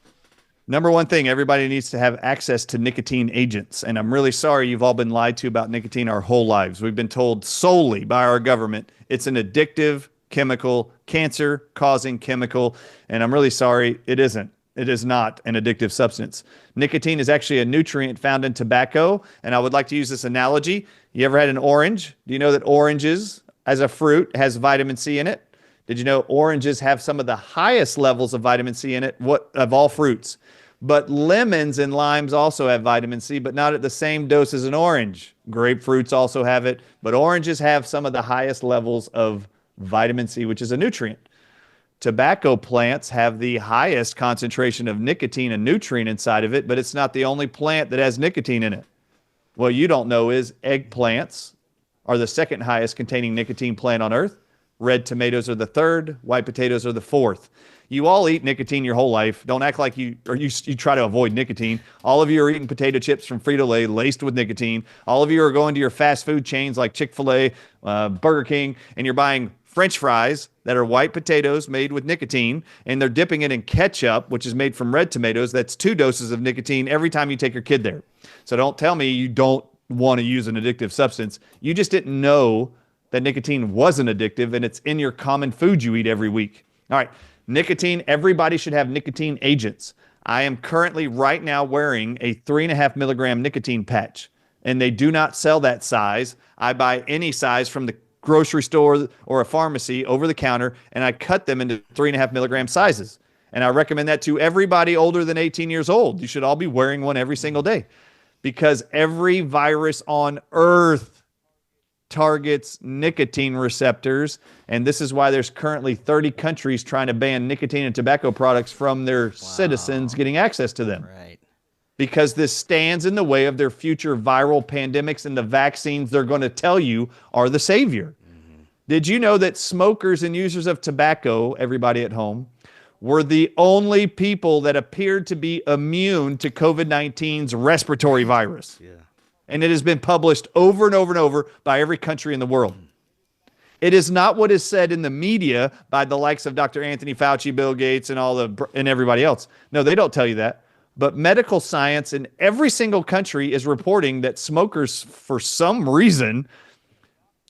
Number one thing, everybody needs to have access to nicotine agents. And I'm really sorry you've all been lied to about nicotine our whole lives. We've been told solely by our government it's an addictive chemical, cancer-causing chemical. And I'm really sorry, it isn't. It is not an addictive substance. Nicotine is actually a nutrient found in tobacco. And I would like to use this analogy. You ever had an orange? Do you know that oranges, as a fruit, has vitamin C in it? Did you know oranges have some of the highest levels of vitamin C in it of all fruits? But lemons and limes also have vitamin C, but not at the same dose as an orange. Grapefruits also have it, but oranges have some of the highest levels of vitamin C, which is a nutrient. Tobacco plants have the highest concentration of nicotine and nutrient inside of it, but it's not the only plant that has nicotine in it. What you don't know is eggplants are the second highest containing nicotine plant on earth. Red tomatoes are the third, white potatoes are the fourth. You all eat nicotine your whole life. Don't act like you try to avoid nicotine. All of you are eating potato chips from Frito-Lay laced with nicotine. All of you are going to your fast food chains like Chick-fil-A, Burger King, and you're buying French fries that are white potatoes made with nicotine, and they're dipping it in ketchup, which is made from red tomatoes. That's 2 doses of nicotine every time you take your kid there. So don't tell me you don't want to use an addictive substance. You just didn't know that nicotine wasn't addictive, and it's in your common food you eat every week. All right, nicotine, everybody should have nicotine agents. I am currently right now wearing a 3.5 milligram nicotine patch, and they do not sell that size. I buy any size from the grocery store or a pharmacy over the counter, and I cut them into 3.5 milligram sizes. And I recommend that to everybody older than 18 years old. You should all be wearing one every single day, because every virus on earth targets nicotine receptors. And this is why there's currently 30 countries trying to ban nicotine and tobacco products from their citizens getting access to them. Right. Because this stands in the way of their future viral pandemics, and the vaccines they're going to tell you are the savior. Mm-hmm. Did you know that smokers and users of tobacco, everybody at home, were the only people that appeared to be immune to COVID-19's respiratory virus? Yeah. And it has been published over and over and over by every country in the world. It is not what is said in the media by the likes of Dr. Anthony Fauci, Bill Gates, and everybody else. No, they don't tell you that. But medical science in every single country is reporting that smokers, for some reason,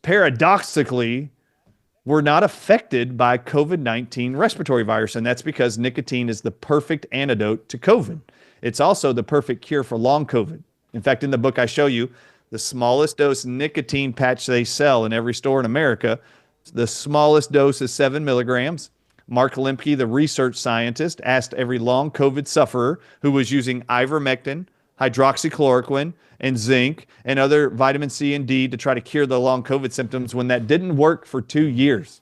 paradoxically, were not affected by COVID-19 respiratory virus. And that's because nicotine is the perfect antidote to COVID. It's also the perfect cure for long COVID. In fact, in the book I show you, the smallest dose nicotine patch they sell in every store in America, the smallest dose is 7 milligrams. Mark Lemke, the research scientist, asked every long COVID sufferer who was using ivermectin, hydroxychloroquine, and zinc, and other vitamin C and D to try to cure the long COVID symptoms when that didn't work for 2 years.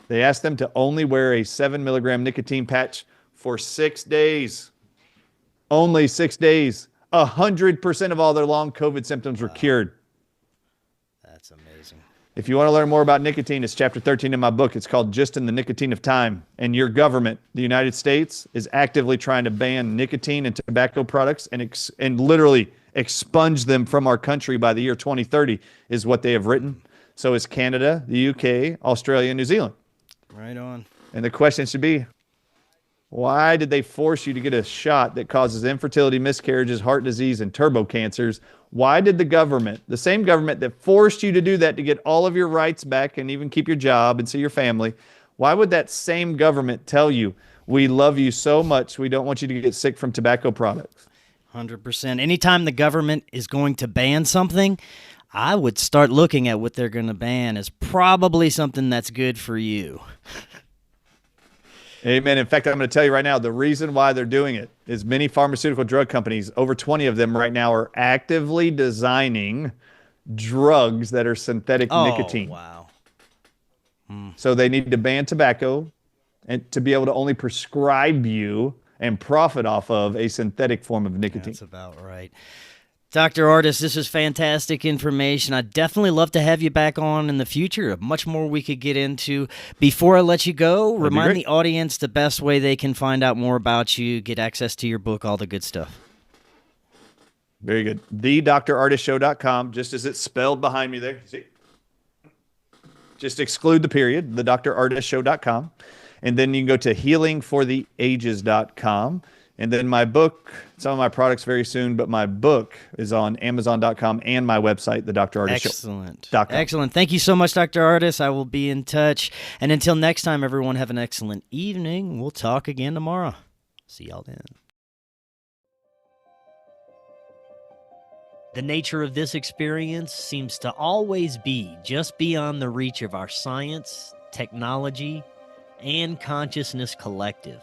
They asked them to only wear a 7 milligram nicotine patch for 6 days. Only 6 days. 100% of all their long COVID symptoms were cured. That's amazing. If you want to learn more about nicotine, it's chapter 13 in my book. It's called Just in the Nicotine of Time. And your government, the United States, is actively trying to ban nicotine and tobacco products and literally expunge them from our country by the year 2030 is what they have written. So is Canada, the UK, Australia, and New Zealand. Right on. And the question should be, why did they force you to get a shot that causes infertility, miscarriages, heart disease, and turbo cancers? Why did the government, the same government that forced you to do that to get all of your rights back and even keep your job and see your family, why would that same government tell you, we love you so much, we don't want you to get sick from tobacco products? 100%. Anytime the government is going to ban something, I would start looking at what they're going to ban as probably something that's good for you. Amen. In fact, I'm going to tell you right now, the reason why they're doing it is many pharmaceutical drug companies, over 20 of them right now, are actively designing drugs that are synthetic nicotine. Wow. So they need to ban tobacco and to be able to only prescribe you and profit off of a synthetic form of nicotine. That's about right. Dr. Ardis, this is fantastic information. I'd definitely love to have you back on in the future. Much more we could get into. Before I let you go, remind the audience the best way they can find out more about you, get access to your book, all the good stuff. Very good. TheDrArdisShow.com, just as it's spelled behind me there. See? Just exclude the period, TheDrArdisShow.com. And then you can go to HealingForTheAges.com. And then my book, some of my products very soon, but my book is on Amazon.com and my website, TheDrArdisShow.com. Excellent. Thank you so much, Dr. Ardis. I will be in touch. And until next time, everyone, have an excellent evening. We'll talk again tomorrow. See y'all then. The nature of this experience seems to always be just beyond the reach of our science, technology, and consciousness collective.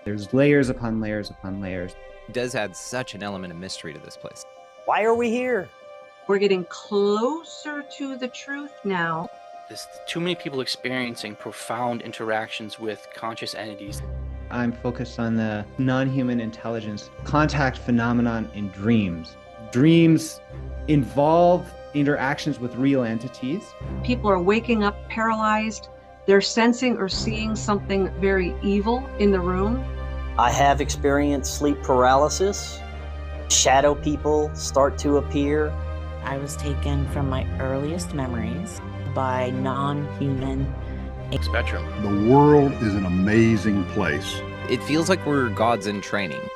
There's layers upon layers upon layers. It does add such an element of mystery to this place. Why are we here? We're getting closer to the truth now. There's too many people experiencing profound interactions with conscious entities. I'm focused on the non-human intelligence contact phenomenon in dreams. Dreams involve interactions with real entities. People are waking up paralyzed. They're sensing or seeing something very evil in the room. I have experienced sleep paralysis. Shadow people start to appear. I was taken from my earliest memories by non-human Spectrum. The world is an amazing place. It feels like we're gods in training.